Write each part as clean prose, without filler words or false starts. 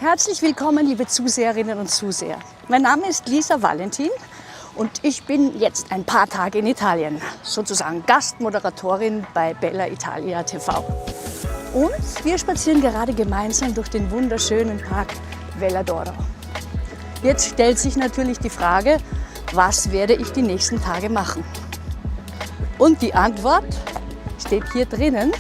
Herzlich willkommen, liebe Zuseherinnen und Zuseher. Mein Name ist Lisa Valentin und ich bin jetzt ein paar Tage in Italien, sozusagen Gastmoderatorin bei Bella Italia TV. Und wir spazieren gerade gemeinsam durch den wunderschönen Park Vella d'Oro. Jetzt stellt sich natürlich die Frage, was werde ich die nächsten Tage machen? Und die Antwort steht hier drinnen.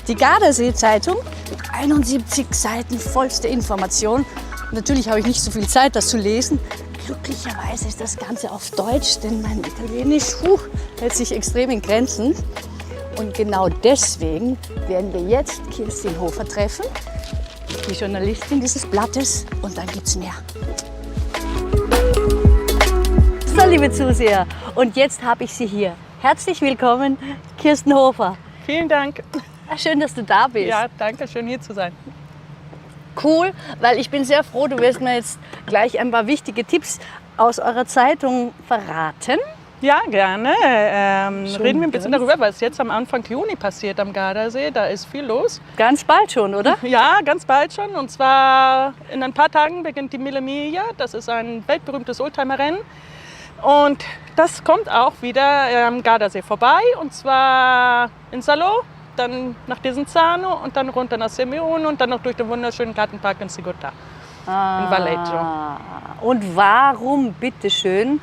Die Gardasee-Zeitung mit 71 Seiten vollste Information. Natürlich habe ich nicht so viel Zeit, das zu lesen. Glücklicherweise ist das Ganze auf Deutsch, denn mein Italienisch hält sich extrem in Grenzen. Und genau deswegen werden wir jetzt Kirstin Hofer treffen, die Journalistin dieses Blattes. Und dann gibt's mehr. So, liebe Zuseher, und jetzt habe ich Sie hier. Herzlich willkommen, Kirstin Hofer. Vielen Dank. Schön, dass du da bist. Ja, danke, schön hier zu sein. Cool, weil ich bin sehr froh, du wirst mir jetzt gleich ein paar wichtige Tipps aus eurer Zeitung verraten. Ja, gerne. Reden wir ein bisschen darüber, was jetzt am Anfang Juni passiert am Gardasee. Da ist viel los. Ganz bald schon, oder? Ja, ganz bald schon. Und zwar in ein paar Tagen beginnt die Mille Miglia. Das ist ein weltberühmtes Oldtimerrennen. Und das kommt auch wieder am Gardasee vorbei. Und zwar in Salò, dann nach Desenzano und dann runter nach Semione und dann noch durch den wunderschönen Gartenpark in Sigotà in Valleggio. Und warum, bitteschön,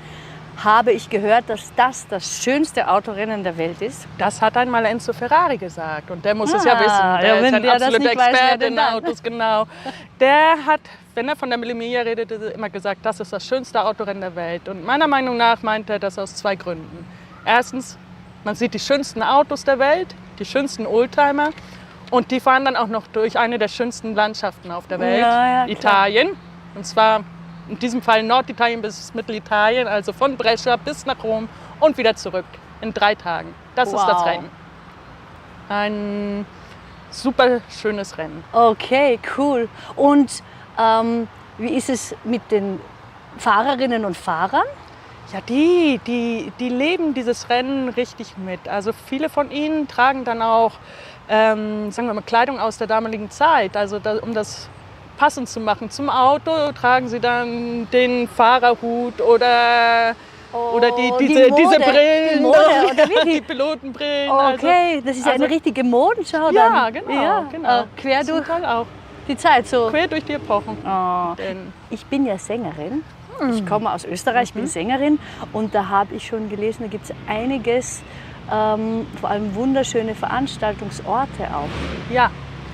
habe ich gehört, dass das schönste Autorennen der Welt ist? Das hat einmal Enzo Ferrari gesagt und der muss es ja wissen. Der ist ein absoluter Experte in Autos, genau. Der hat, wenn er von der Mille Miglia redet, immer gesagt, das ist das schönste Autorennen der Welt. Und meiner Meinung nach meint er das aus zwei Gründen. Erstens, man sieht die schönsten Autos der Welt, die schönsten Oldtimer und die fahren dann auch noch durch eine der schönsten Landschaften auf der Welt, Italien. Und zwar in diesem Fall Norditalien bis Mittelitalien, also von Brescia bis nach Rom und wieder zurück in 3 Tagen. Das ist das Rennen. Ein super schönes Rennen. Okay, cool. Und wie ist es mit den Fahrerinnen und Fahrern? Ja, die leben dieses Rennen richtig mit. Also viele von ihnen tragen dann auch, sagen wir mal, Kleidung aus der damaligen Zeit. Also um das passend zu machen zum Auto, tragen sie dann den Fahrerhut oder diese Brillen, die Mode, oder wie? Die Pilotenbrillen. Okay, das ist eine richtige Modenschau dann. Ja, genau. Quer durch auch. die Zeit so. Quer durch die Epochen. Ich bin ja Sängerin. Ich komme aus Österreich, bin Sängerin und da habe ich schon gelesen, da gibt es einiges, vor allem wunderschöne Veranstaltungsorte auch. Ja,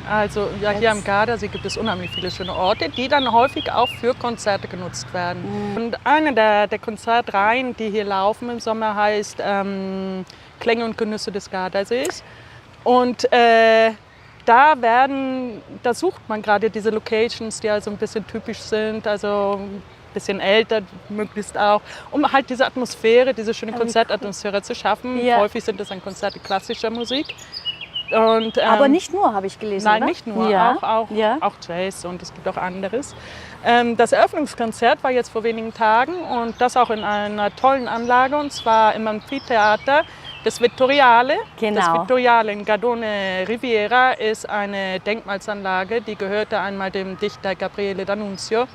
also hier am Gardasee gibt es unheimlich viele schöne Orte, die dann häufig auch für Konzerte genutzt werden. Und eine der Konzertreihen, die hier laufen im Sommer, heißt Klänge und Genüsse des Gardasees. Und da sucht man gerade diese Locations, die also ein bisschen typisch sind, also bisschen älter, möglichst auch, um halt diese Atmosphäre, diese schöne Konzertatmosphäre zu schaffen. Ja. Häufig sind es dann Konzerte klassischer Musik. Und, aber nicht nur, habe ich gelesen, Nein, oder? nicht nur, auch Jazz und es gibt auch anderes. Das Eröffnungskonzert war jetzt vor wenigen Tagen und das auch in einer tollen Anlage, und zwar im Amphitheater des Vittoriale. Genau. Das Vittoriale in Gardone Riviera ist eine Denkmalsanlage, die gehörte einmal dem Dichter Gabriele D'Annunzio.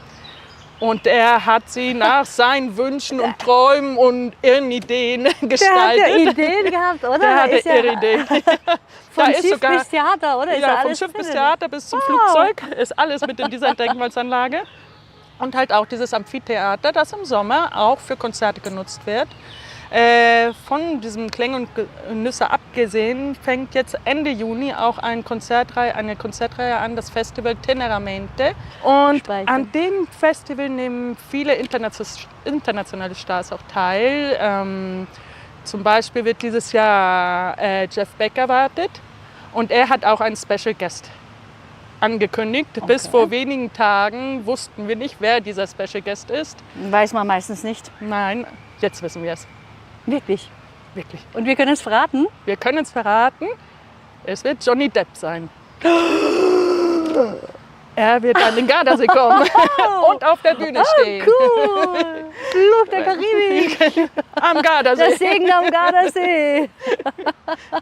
Und er hat sie nach seinen Wünschen und Träumen und Ideen gestaltet. Der hat ja Ideen gehabt, oder? Der hatte ihre Ideen. Von Schiff bis Theater, oder? Ja, vom Schiff bis Theater bis zum Flugzeug ist alles mit in dieser Denkmalsanlage. Und halt auch dieses Amphitheater, das im Sommer auch für Konzerte genutzt wird. Von diesem Klänge und Genüsse abgesehen fängt jetzt Ende Juni auch eine Konzertreihe an, das Festival Teneramente. Und an dem Festival nehmen viele internationale Stars auch teil. Zum Beispiel wird dieses Jahr Jeff Beck erwartet und er hat auch einen Special Guest angekündigt. Okay. Bis vor wenigen Tagen wussten wir nicht, wer dieser Special Guest ist. Weiß man meistens nicht. Nein, jetzt wissen wir es. Wirklich? Wirklich. Und wir können es verraten? Wir können es verraten. Es wird Johnny Depp sein. Er wird an den Gardasee kommen und auf der Bühne stehen. Cool! Fluch der Karibik! Am Gardasee. Der Segen am Gardasee.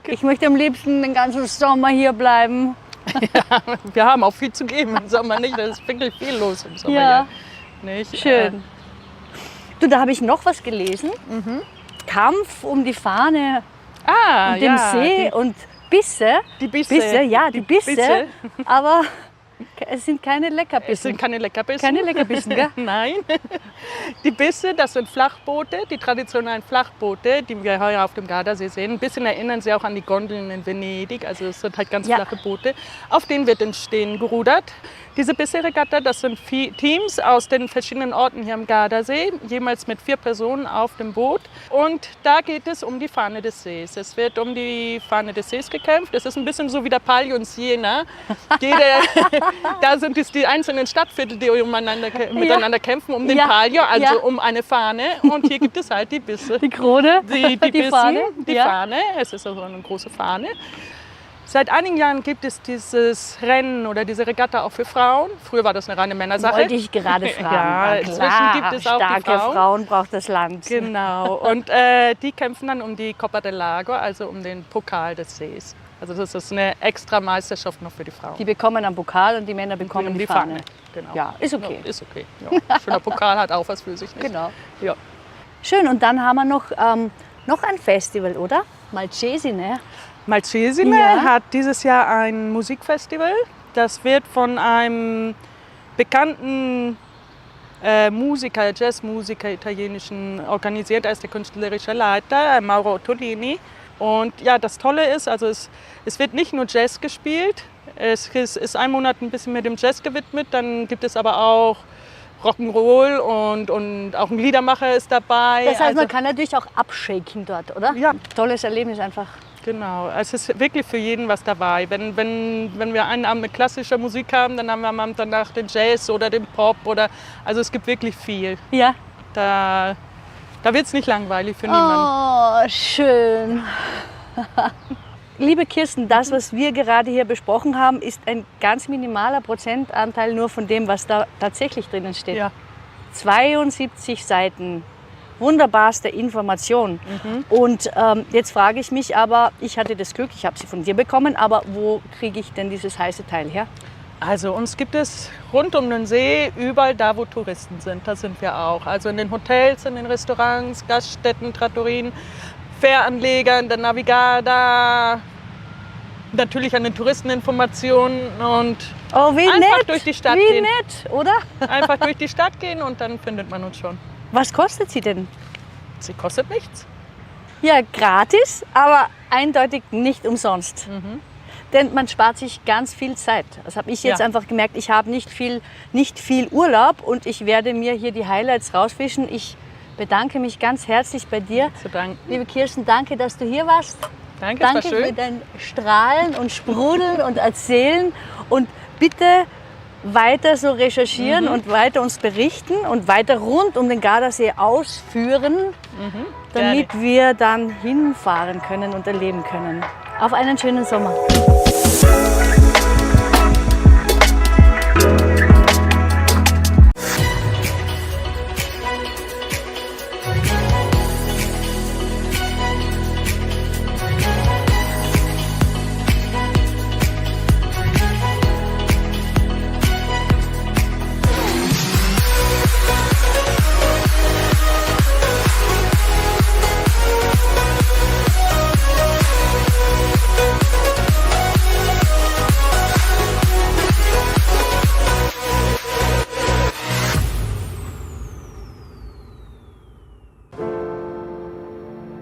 Ich möchte am liebsten den ganzen Sommer hier bleiben. Wir haben auch viel zu geben im Sommer, nicht? Da ist wirklich viel los im Sommer. Ja. Nicht? Schön. Du, da habe ich noch was gelesen. Kampf um die Fahne und dem See und Bisse. Die Bisse. Ja, die Bisse. Aber es sind keine Leckerbissen. Es sind keine Leckerbissen. Keine Leckerbissen, gell? Nein. Die Bisse, das sind Flachboote, die traditionellen Flachboote, die wir heuer auf dem Gardasee sehen. Ein bisschen erinnern sie auch an die Gondeln in Venedig. Also es sind halt ganz flache Boote, auf denen wird in Stehen gerudert. Diese Bisse-Regatta, das sind Teams aus den verschiedenen Orten hier am Gardasee, jemals mit 4 Personen auf dem Boot. Und da geht es um die Fahne des Sees. Es wird um die Fahne des Sees gekämpft. Es ist ein bisschen so wie der Palio in Siena. Da sind es die einzelnen Stadtviertel, die miteinander kämpfen um den Palio, also um eine Fahne. Und hier gibt es halt die Bisse. Die Krone, die Bissen, Fahne. Die Fahne. Es ist also eine große Fahne. Seit einigen Jahren gibt es dieses Rennen oder diese Regatta auch für Frauen. Früher war das eine reine Männersache. Wollte ich gerade fragen. Ja, inzwischen gibt es auch starke die Frauen braucht das Land. Genau. Und die kämpfen dann um die Coppa del Lago, also um den Pokal des Sees. Also das ist eine extra Meisterschaft noch für die Frauen. Die bekommen einen Pokal und die Männer bekommen die Fahne. Genau. Ja, ist okay. Ja, ist okay. Ja. Schöner Pokal hat auch was für sich. Nicht? Genau. Ja. Schön, und dann haben wir noch ein Festival, oder? Malcesine. Malcesine hat dieses Jahr ein Musikfestival. Das wird von einem bekannten Musiker, Jazzmusiker, italienischen organisiert. Er ist der künstlerische Leiter, Mauro Ottolini. Und ja, das Tolle ist, also es wird nicht nur Jazz gespielt. Es ist ein Monat ein bisschen mit dem Jazz gewidmet. Dann gibt es aber auch Rock'n'Roll und auch ein Liedermacher ist dabei. Das heißt, man kann natürlich auch abshaken dort, oder? Ja. Tolles Erlebnis einfach. Genau, es ist wirklich für jeden was dabei. Wenn wir einen Abend mit klassischer Musik haben, dann haben wir am Abend danach den Jazz oder den Pop. Also es gibt wirklich viel. Ja. Da wird es nicht langweilig für niemanden. Oh, schön. Liebe Kirsten, das, was wir gerade hier besprochen haben, ist ein ganz minimaler Prozentanteil nur von dem, was da tatsächlich drinnen steht. Ja. 72 Seiten. Wunderbarste Information. Und jetzt frage ich mich aber, ich hatte das Glück, ich habe sie von dir bekommen, aber wo kriege ich denn dieses heiße Teil her? Also uns gibt es rund um den See, überall da, wo Touristen sind, da sind wir auch. Also in den Hotels, in den Restaurants, Gaststätten, Trattorien, Fähranlegern, der Navigada, natürlich an den Touristeninformationen und einfach durch die Stadt gehen. Wie nett, oder? Einfach durch die Stadt gehen und dann findet man uns schon. Was kostet sie denn? Sie kostet nichts. Ja, gratis, aber eindeutig nicht umsonst. Denn man spart sich ganz viel Zeit. Das habe ich jetzt einfach gemerkt. Ich habe nicht viel Urlaub und ich werde mir hier die Highlights rausfischen. Ich bedanke mich ganz herzlich bei dir. Zu danken. Liebe Kirsten, danke, dass du hier warst. Danke, es war schön. Für dein Strahlen und Sprudeln und Erzählen. Und bitte weiter so recherchieren und weiter uns berichten und weiter rund um den Gardasee ausführen, damit wir dann hinfahren können und erleben können. Auf einen schönen Sommer.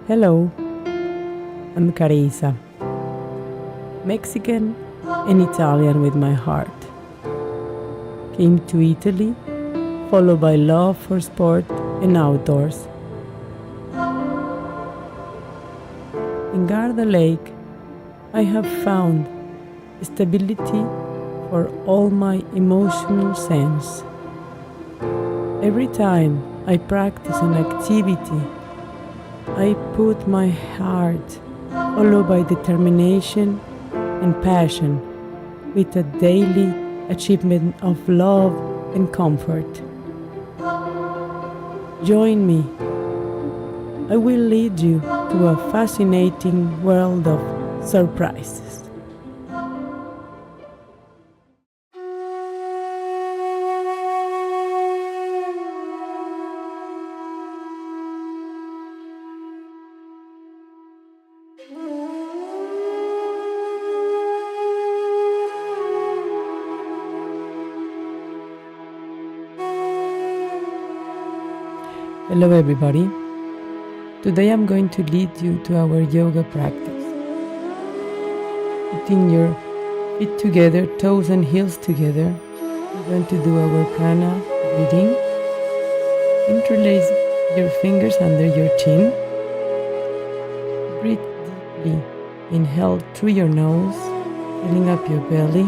Hello, I'm Carisa, Mexican and Italian with my heart. Came to Italy, followed by love for sport and outdoors. In Garda Lake, I have found stability for all my emotional sense. Every time I practice an activity, I put my heart, followed by determination and passion, with a daily achievement of love and comfort. Join me. I will lead you to a fascinating world of surprises. Hello everybody. Today I'm going to lead you to our yoga practice. Putting your feet together, toes and heels together. We're going to do our prana breathing. Interlace your fingers under your chin. Breathe deeply. Inhale through your nose, filling up your belly.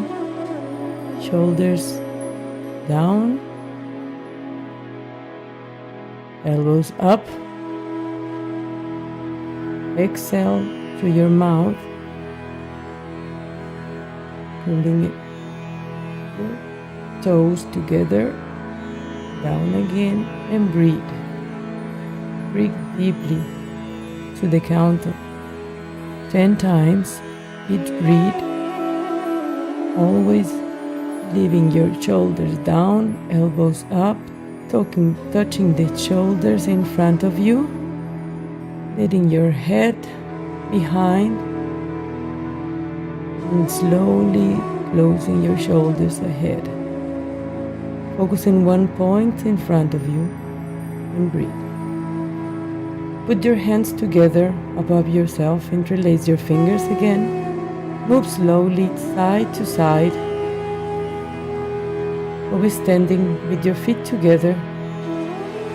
Shoulders down. Elbows up. Exhale through your mouth. Pulling your toes together. Down again and breathe. Breathe deeply to the count of 10 times each breath. Always leaving your shoulders down, elbows up, touching the shoulders in front of you, letting your head behind, and slowly closing your shoulders ahead. Focus in one point in front of you and breathe. Put your hands together above yourself, interlace your fingers again, move slowly side to side. Always standing with your feet together,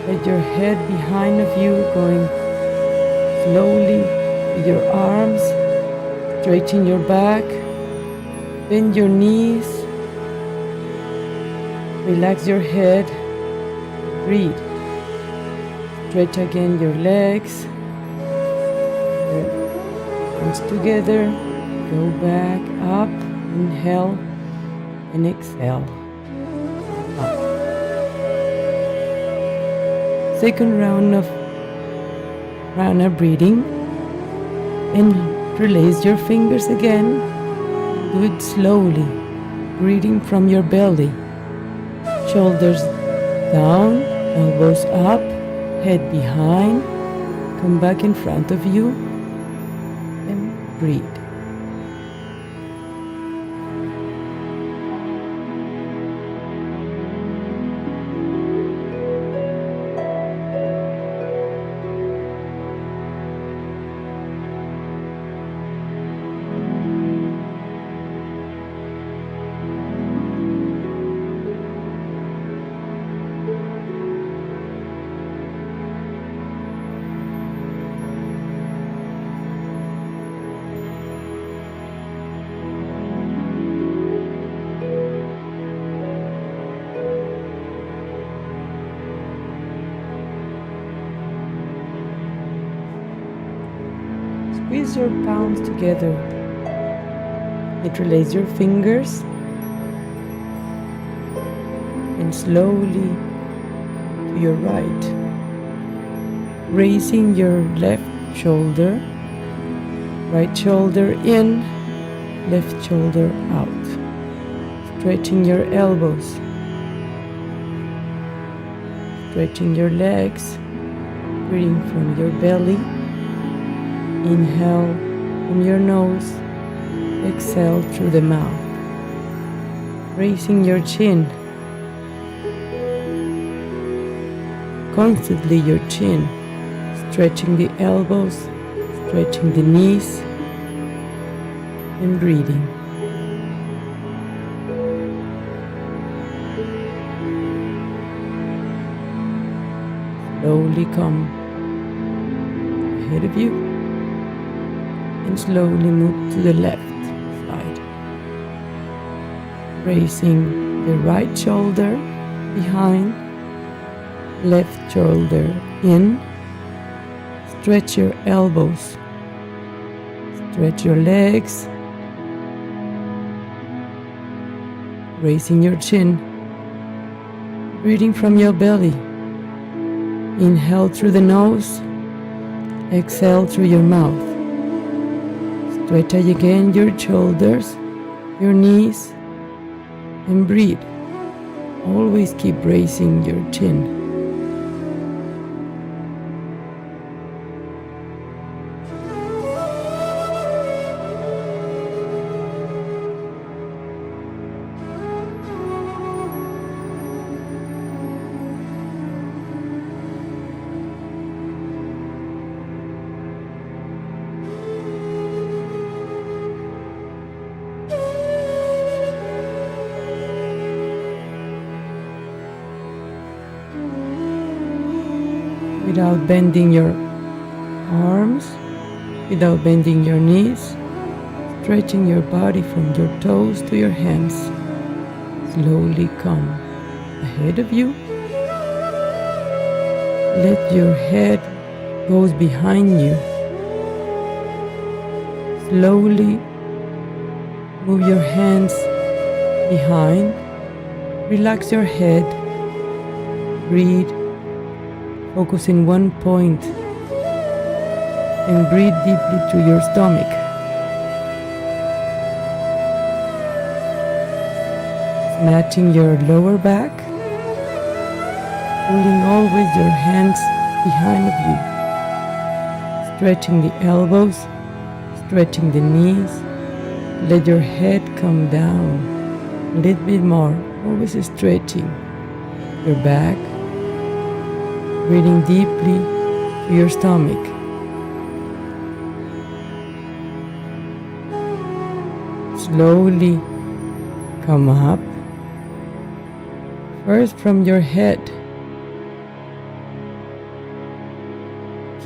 let your head behind of you, going slowly with your arms, straighten your back, bend your knees, relax your head, breathe. Stretch again your legs, your hands together, go back up, inhale and exhale. Second round of prana breathing, and release your fingers again. Do it slowly, breathing from your belly. Shoulders down, elbows up, head behind. Come back in front of you and breathe. Squeeze your palms together. Interlace your fingers and slowly to your right. Raising your left shoulder, right shoulder in, left shoulder out. Stretching your elbows. Stretching your legs, breathing from your belly. Inhale from your nose, exhale through the mouth. Raising your chin. Constantly your chin, stretching the elbows, stretching the knees, and breathing. Slowly come ahead of you. And slowly move to the left side. Raising the right shoulder behind, left shoulder in. Stretch your elbows. Stretch your legs. Raising your chin. Breathing from your belly. Inhale through the nose. Exhale through your mouth. Stretch again your shoulders, your knees, and breathe. Always keep raising your chin. without bending your arms, without bending your knees, stretching your body from your toes to your hands. Slowly come ahead of you. Let your head go behind you. Slowly move your hands behind. Relax your head. Breathe. Focus in one point. And breathe deeply through your stomach. Matching your lower back. Holding always your hands behind of you. Stretching the elbows. Stretching the knees. Let your head come down a little bit more. Always stretching your back. Breathing deeply to your stomach. Slowly come up. First from your head.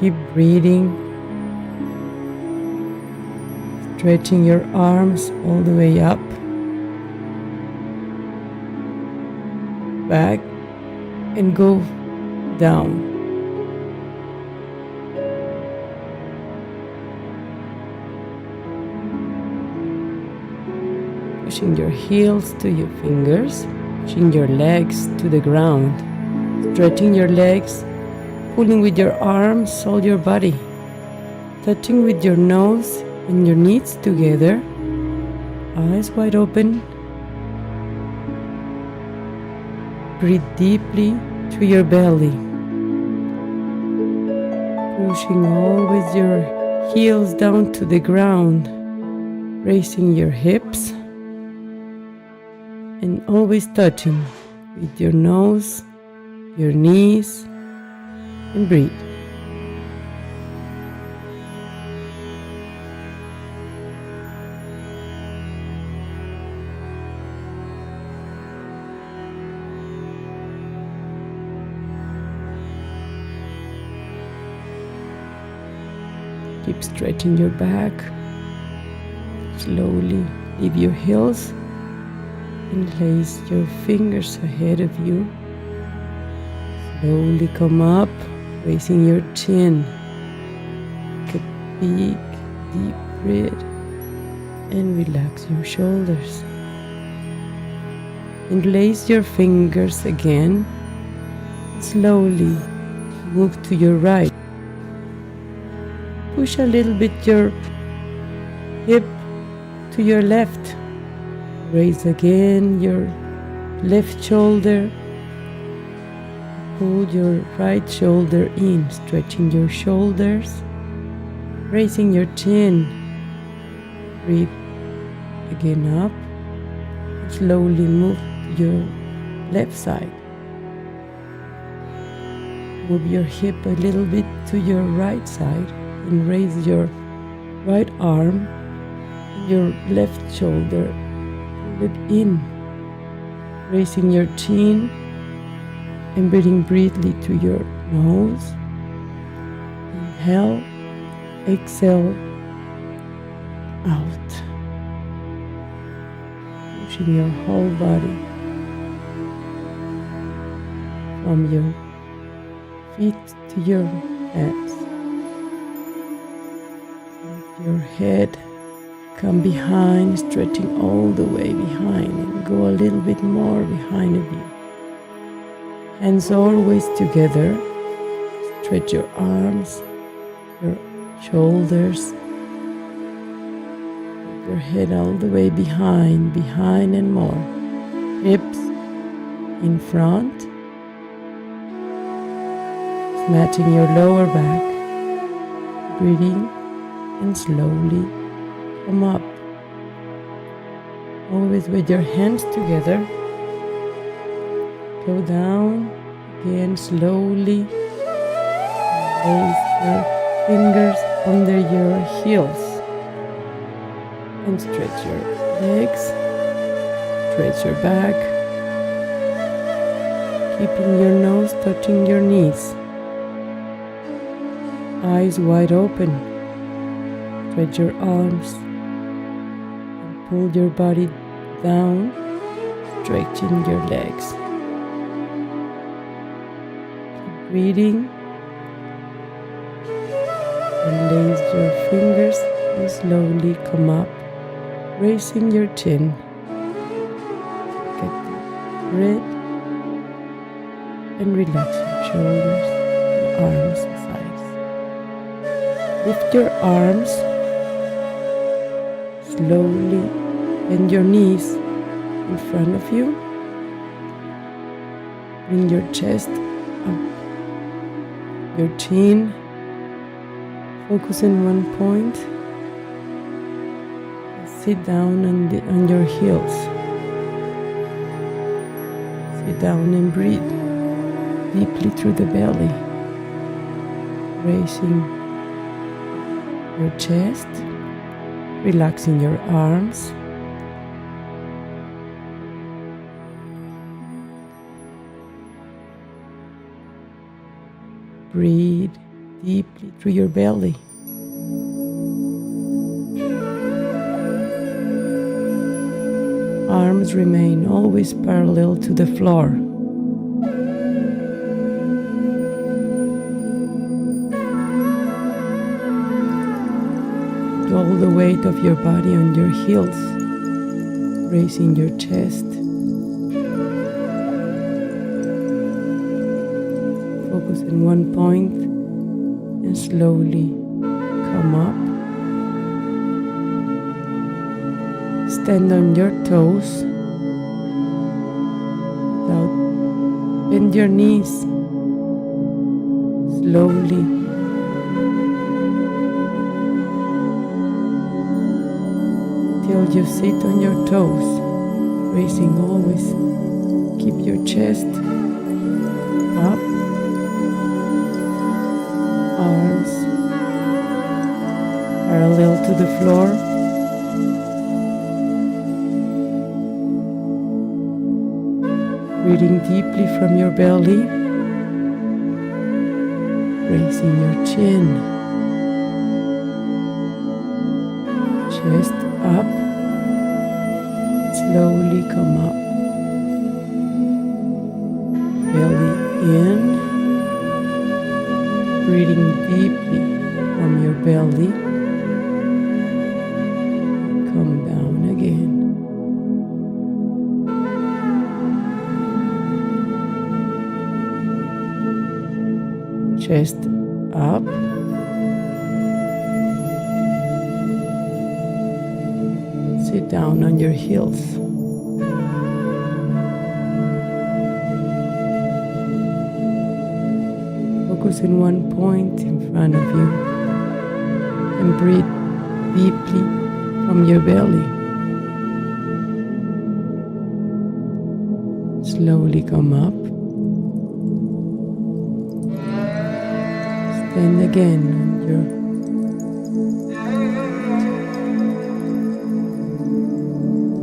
Keep breathing. Stretching your arms all the way up. Back and go down. Pushing your heels to your fingers, pushing your legs to the ground, stretching your legs, pulling with your arms all your body, touching with your nose and your knees together, eyes wide open. Breathe deeply through your belly, pushing always your heels down to the ground, raising your hips, and always touching with your nose, your knees, and breathe. Keep stretching your back. Slowly leave your heels and place your fingers ahead of you. Slowly come up, raising your chin. Take a big, deep breath and relax your shoulders. And place your fingers again. Slowly move to your right. Push a little bit your hip to your left. Raise again your left shoulder. Pull your right shoulder in, stretching your shoulders, raising your chin. Breathe again up. Slowly move to your left side. Move your hip a little bit to your right side and raise your right arm and your left shoulder. Pull it in, raising your chin and breathing briefly through your nose. Inhale, exhale, out. Pushing your whole body from your feet to your hands. Let your head come behind, stretching all the way behind, and go a little bit more behind of you. Hands always together. Stretch your arms, your shoulders. Put your head all the way behind and more. Hips in front. Matching your lower back. Breathing and slowly come up. Always with your hands together. Go down again slowly. Place your fingers under your heels and stretch your legs, stretch your back, keeping your nose touching your knees. eyes wide open. Stretch your arms and pull your body down, stretching your legs. Keep breathing and lace your fingers and slowly come up, raising your chin. Take a deep breath and relax your shoulders and arms and sides. Lift your arms, slowly bend your knees in front of you. Bring your chest up, your chin. Focus in one point. Sit down on your heels. Sit down and breathe deeply through the belly, raising your chest, relaxing your arms. Breathe deeply through your belly. Arms remain always parallel to the floor. Put all the weight of your body on your heels, raising your chest. Focus in one point and slowly come up. Stand on your toes. Bend your knees. Slowly. Till you sit on your toes. Raising always. Keep your chest up. Arms parallel to the floor. Breathing deeply from your belly, raising your chin, chest up, slowly come up, belly in, breathing deeply from your belly, come down again. Chest up. Sit down on your heels. Focus in one point in front of you and breathe deeply from your belly. Slowly come up. Stand again on your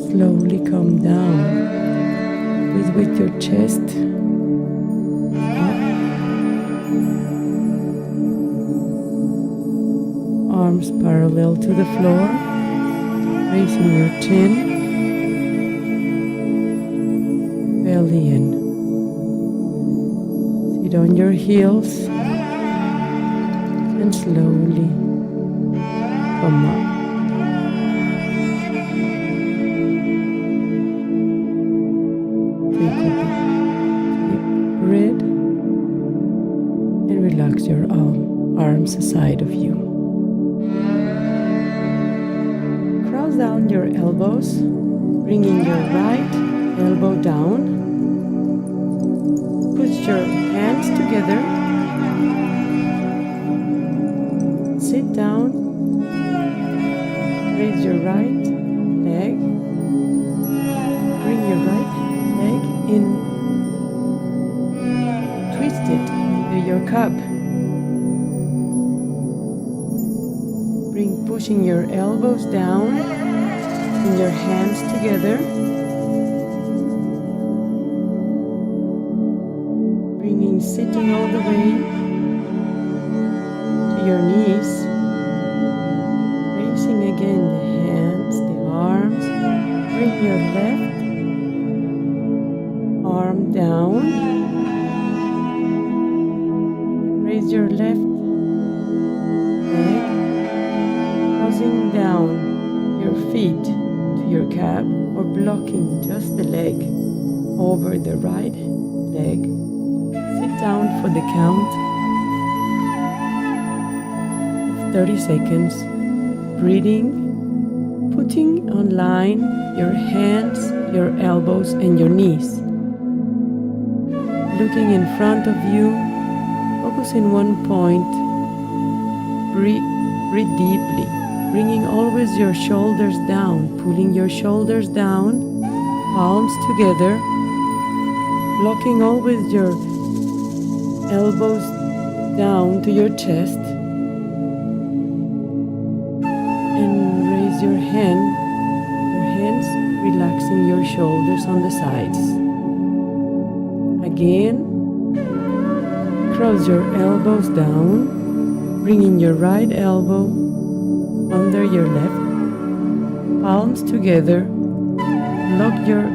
slowly come down with your chest up, arms parallel to the floor, raising your chin, belly in. Sit on your heels and slowly come up. Take a deep breath and relax your arms aside of you. Cross down your elbows, bringing your right elbow down. Put your hands together. Sit down, raise your right leg, bring your right leg in, twist it into your cup, pushing your elbows down and your hands together, sitting all the way to your cap or blocking just the leg over the right leg, sit down for the count of 30 seconds, breathing, putting on line your hands, your elbows, and your knees. Looking in front of you, focus in one point, breathe deeply, bringing always your shoulders down, pulling your shoulders down, palms together, locking always your elbows down to your chest, and raise your hands, relaxing your shoulders on the sides. Again, cross your elbows down, bringing your right elbow under your left, palms together, lock your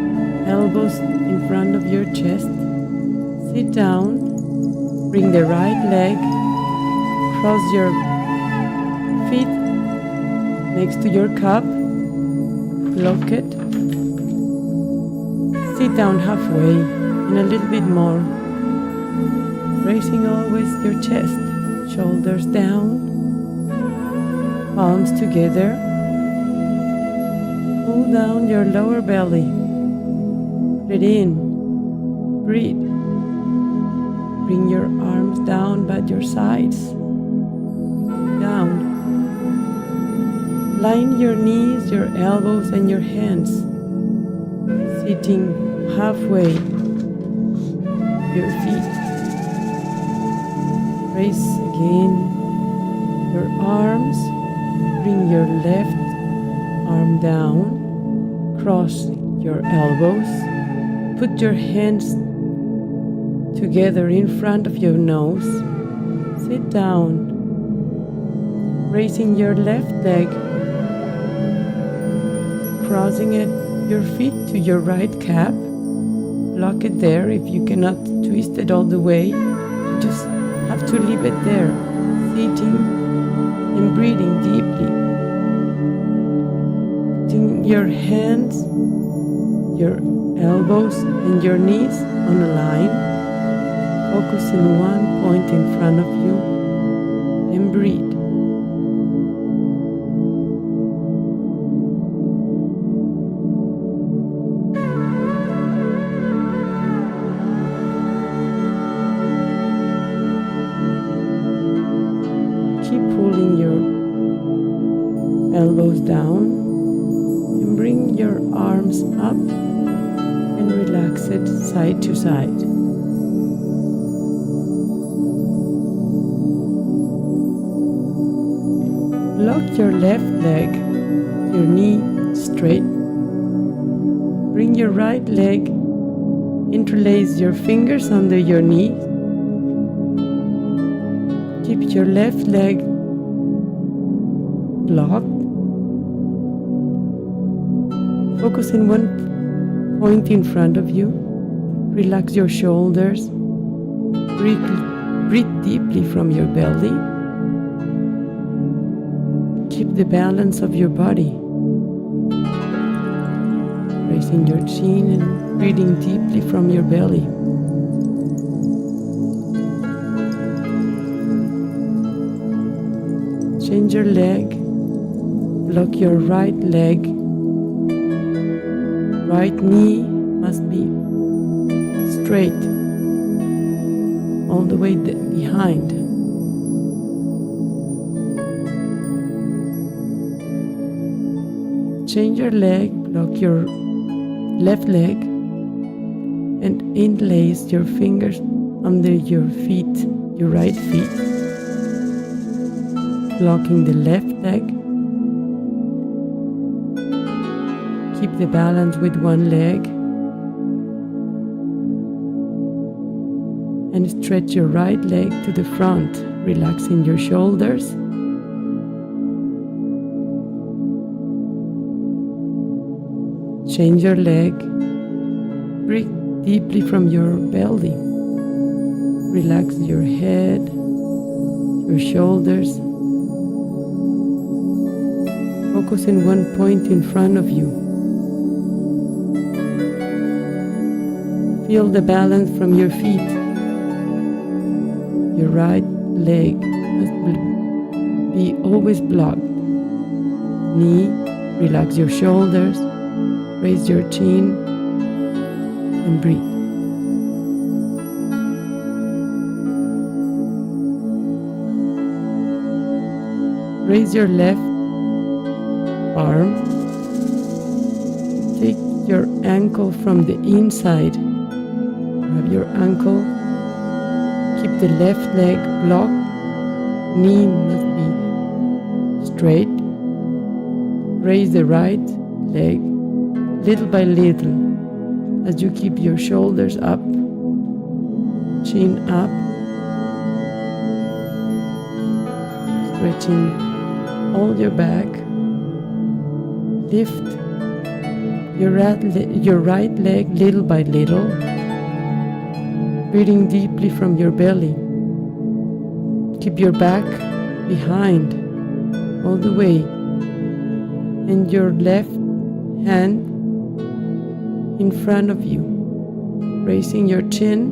elbows in front of your chest, sit down, bring the right leg, cross your feet next to your cup, lock it, sit down halfway and a little bit more, raising always your chest, shoulders down, palms together. Pull down your lower belly. Breathe in. Breathe. Bring your arms down by your sides. Down. Line your knees, your elbows, and your hands. Sitting halfway. Your feet. Raise again your arms. Bring your left arm down, cross your elbows, put your hands together in front of your nose, sit down, raising your left leg, crossing it, your feet to your right calf, lock it there. If you cannot twist it all the way, you just have to leave it there, sitting and breathing deeply. Putting your hands, your elbows, and your knees on a line. Focus in one point in front of you and breathe. Elbows down and bring your arms up and relax it side to side. Lock your left leg, your knee straight. Bring your right leg, interlace your fingers under your knee. Keep your left leg locked. Focus in one point in front of you. Relax your shoulders. Breathe deeply from your belly. Keep the balance of your body. Raising your chin and breathing deeply from your belly. Change your leg. Lock your right leg. Right knee must be straight all the way behind. Change your leg, lock your left leg and interlace your fingers under your feet, your right feet, locking the left leg. Keep the balance with one leg and stretch your right leg to the front, relaxing your shoulders. Change your leg, breathe deeply from your belly. Relax your head, your shoulders. Focus in one point in front of you. Feel the balance from your feet. Your right leg must be always blocked. Knee, relax your shoulders, raise your chin, and breathe. Raise your left arm. Take your ankle from the inside. Grab your ankle. Keep the left leg blocked. Knee must be straight. Raise the right leg little by little as you keep your shoulders up, chin up, stretching all your back. Lift your right leg little by little, breathing deeply from your belly. Keep your back behind all the way, and your left hand in front of you, raising your chin.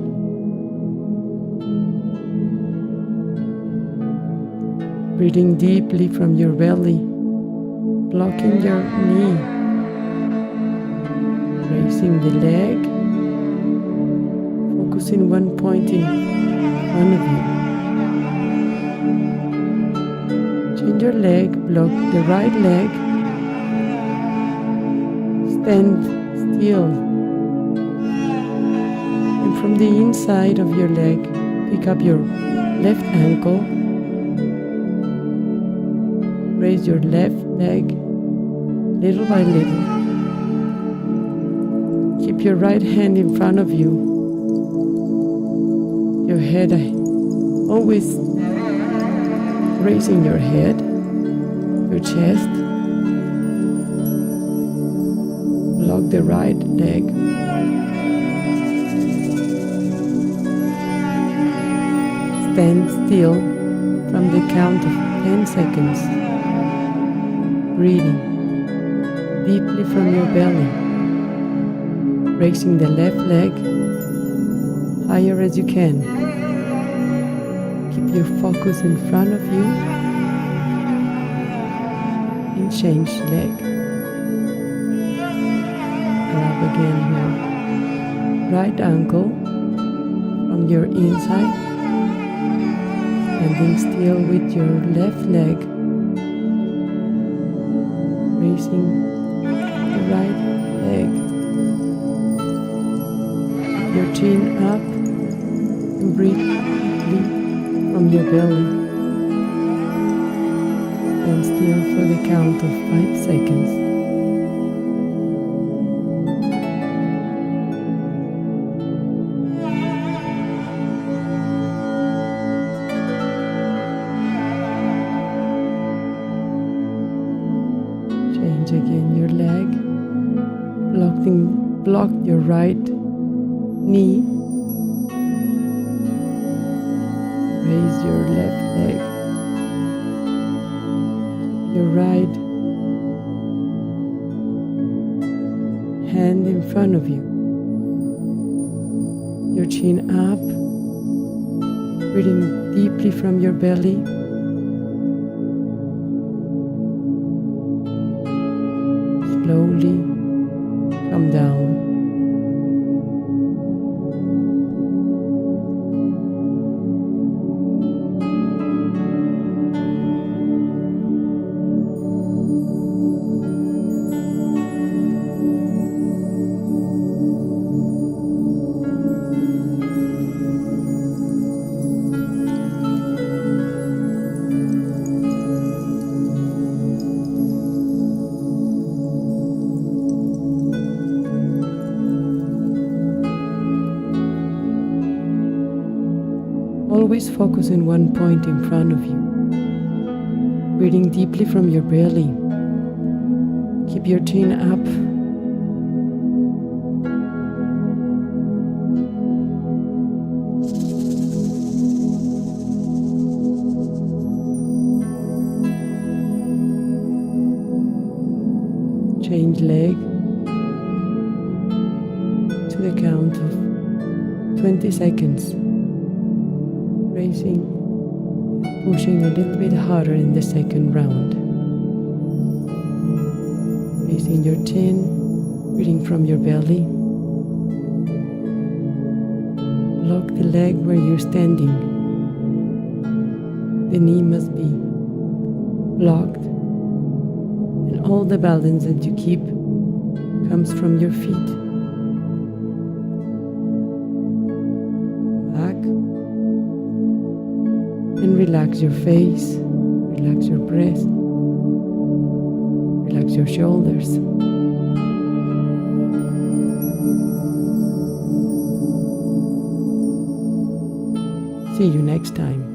Breathing deeply from your belly, blocking your knee, raising the leg, focusing one point in front of you. Change your leg, block the right leg, stand still, and from the inside of your leg, pick up your left ankle. Raise your left leg little by little. Keep your right hand in front of you. Your head always raising your head, your chest. Block the right leg. Stand still from the count of 10 seconds. Breathing deeply from your belly, raising the left leg higher as you can. Keep your focus in front of you and change leg. Grab again your right ankle from your inside, standing still with your left leg. Raising the right leg. Keep your chin up and breathe deeply from your belly. Stand still for the count of 5 seconds. Change again your leg, block your right knee, raise your left leg, your right hand in front of you, your chin up, breathing deeply from your belly. Slowly come down. Always focus on one point in front of you. Breathing deeply from your belly. Keep your chin up. Change leg to the count of 20 seconds, raising, pushing a little bit harder in the second round. Raising your chin, breathing from your belly. Lock the leg where you're standing. The knee must be blocked, and all the balance that you keep comes from your feet. Back and relax your face, relax your breast, relax your shoulders. See you next time.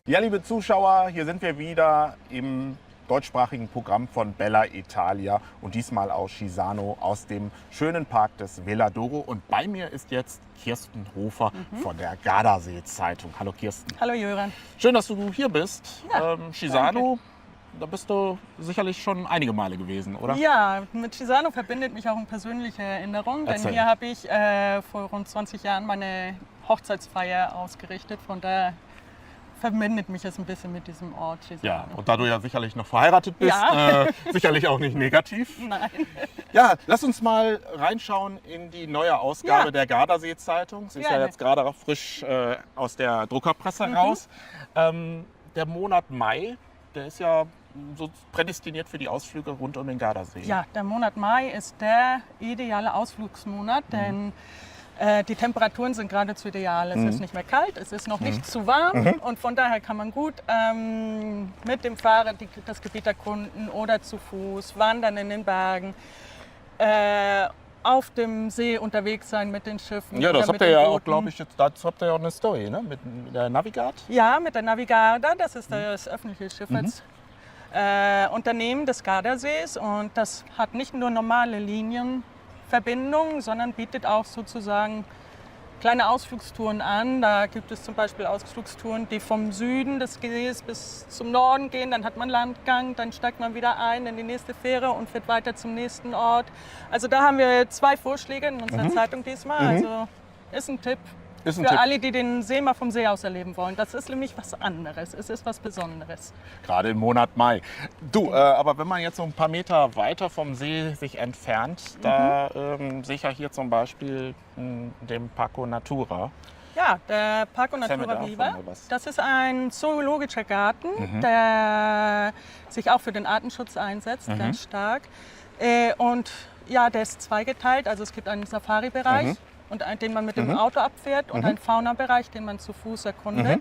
Ja, liebe Zuschauer, hier sind wir wieder im deutschsprachigen Programm von Bella Italia und diesmal aus Chisano, aus dem schönen Park des Veladoro. Und bei mir ist jetzt Kirsten Hofer von der Gardasee-Zeitung. Hallo Kirsten. Hallo Jöran. Schön, dass du hier bist. Ja, Chisano, da bist du sicherlich schon einige Male gewesen, oder? Ja, mit Chisano verbindet mich auch eine persönliche Erinnerung, denn Erzähl. hier habe ich vor rund 20 Jahren meine Hochzeitsfeier ausgerichtet. Von daher verbindet mich es ein bisschen mit diesem Ort Chisano. Ja, und da du ja sicherlich noch verheiratet bist, Ja. Sicherlich auch nicht negativ. Nein. Ja, lass uns mal reinschauen in die neue Ausgabe Ja. der Gardasee-Zeitung. Sie ist ja Gerne. jetzt gerade frisch aus der Druckerpresse raus. Der Monat Mai, der ist ja so prädestiniert für die Ausflüge rund um den Gardasee. Ja, der Monat Mai ist der ideale Ausflugsmonat, denn die Temperaturen sind geradezu ideal. Es ist nicht mehr kalt, es ist noch nicht zu warm und von daher kann man gut mit dem Fahrrad das Gebiet erkunden oder zu Fuß, wandern in den Bergen, auf dem See unterwegs sein mit den Schiffen. Ja, oder das mit habt ihr den ja auch, Booten. glaube ich, jetzt, dazu habt ihr ja auch eine Story, ne? Mit der Navigard. Ja, mit der Navigarda, das ist das öffentliche Schifffahrtsunternehmen des Gardasees und das hat nicht nur normale Linienverbindungen, sondern bietet auch sozusagen kleine Ausflugstouren an. Da gibt es zum Beispiel Ausflugstouren, die vom Süden des Sees bis zum Norden gehen. Dann hat man Landgang, dann steigt man wieder ein in die nächste Fähre und fährt weiter zum nächsten Ort. Also da haben wir 2 Vorschläge in unserer Zeitung diesmal. Also ist ein Tipp Ist ein für Tipp. alle, die den See mal vom See aus erleben wollen. Das ist nämlich was anderes. Es ist was Besonderes. Gerade im Monat Mai. Du, aber wenn man jetzt so ein paar Meter weiter vom See sich entfernt, da sehe ich ja hier zum Beispiel den Parco Natura. Ja, der Parco Erzähl mir Natura davon Viva. mal was. Das ist ein zoologischer Garten, der sich auch für den Artenschutz einsetzt, ganz stark. Und ja, der ist zweigeteilt. Also es gibt einen Safari-Bereich, den man mit dem Auto abfährt und einen Faunabereich, den man zu Fuß erkundet.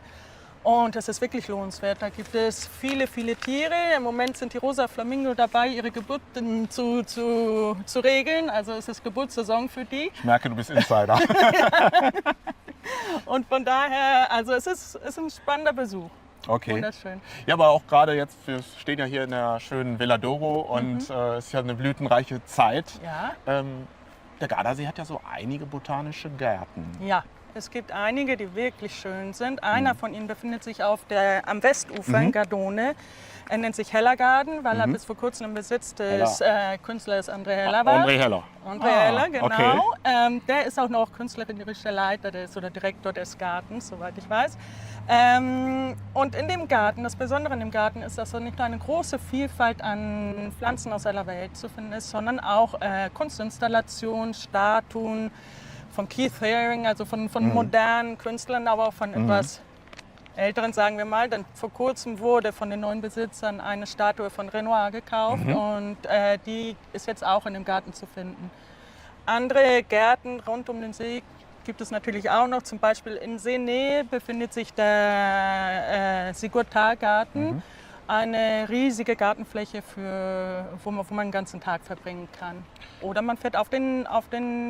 Und das ist wirklich lohnenswert. Da gibt es viele, viele Tiere. Im Moment sind die rosa Flamingo dabei, ihre Geburten zu regeln. Also es ist Geburtssaison für die. Ich merke, du bist Insider. Und von daher, also es ist ein spannender Besuch. Okay. Wunderschön. Ja, aber auch gerade jetzt, wir stehen ja hier in der schönen Veladoro und es ist ja eine blütenreiche Zeit. Ja. Der Gardasee hat ja so einige botanische Gärten. Ja, es gibt einige, die wirklich schön sind. Einer von ihnen befindet sich am Westufer in Gardone. Er nennt sich Hellergarden, weil er bis vor kurzem im Besitz des Künstlers André Heller war. André Heller. André Heller, genau. Okay. Der ist auch noch künstlerischer Leiter oder Direktor des Gartens, soweit ich weiß. Und in dem Garten, das Besondere in dem Garten ist, dass da nicht nur eine große Vielfalt an Pflanzen aus aller Welt zu finden ist, sondern auch Kunstinstallationen, Statuen von Keith Haring, also von modernen Künstlern, aber auch von etwas älteren, sagen wir mal. Dann vor kurzem wurde von den neuen Besitzern eine Statue von Renoir gekauft und die ist jetzt auch in dem Garten zu finden. Andere Gärten rund um den See gibt es natürlich auch noch. Zum Beispiel in Seenähe befindet sich der Sigurtar-Garten. Eine riesige Gartenfläche, wo man den ganzen Tag verbringen kann. Oder man fährt auf den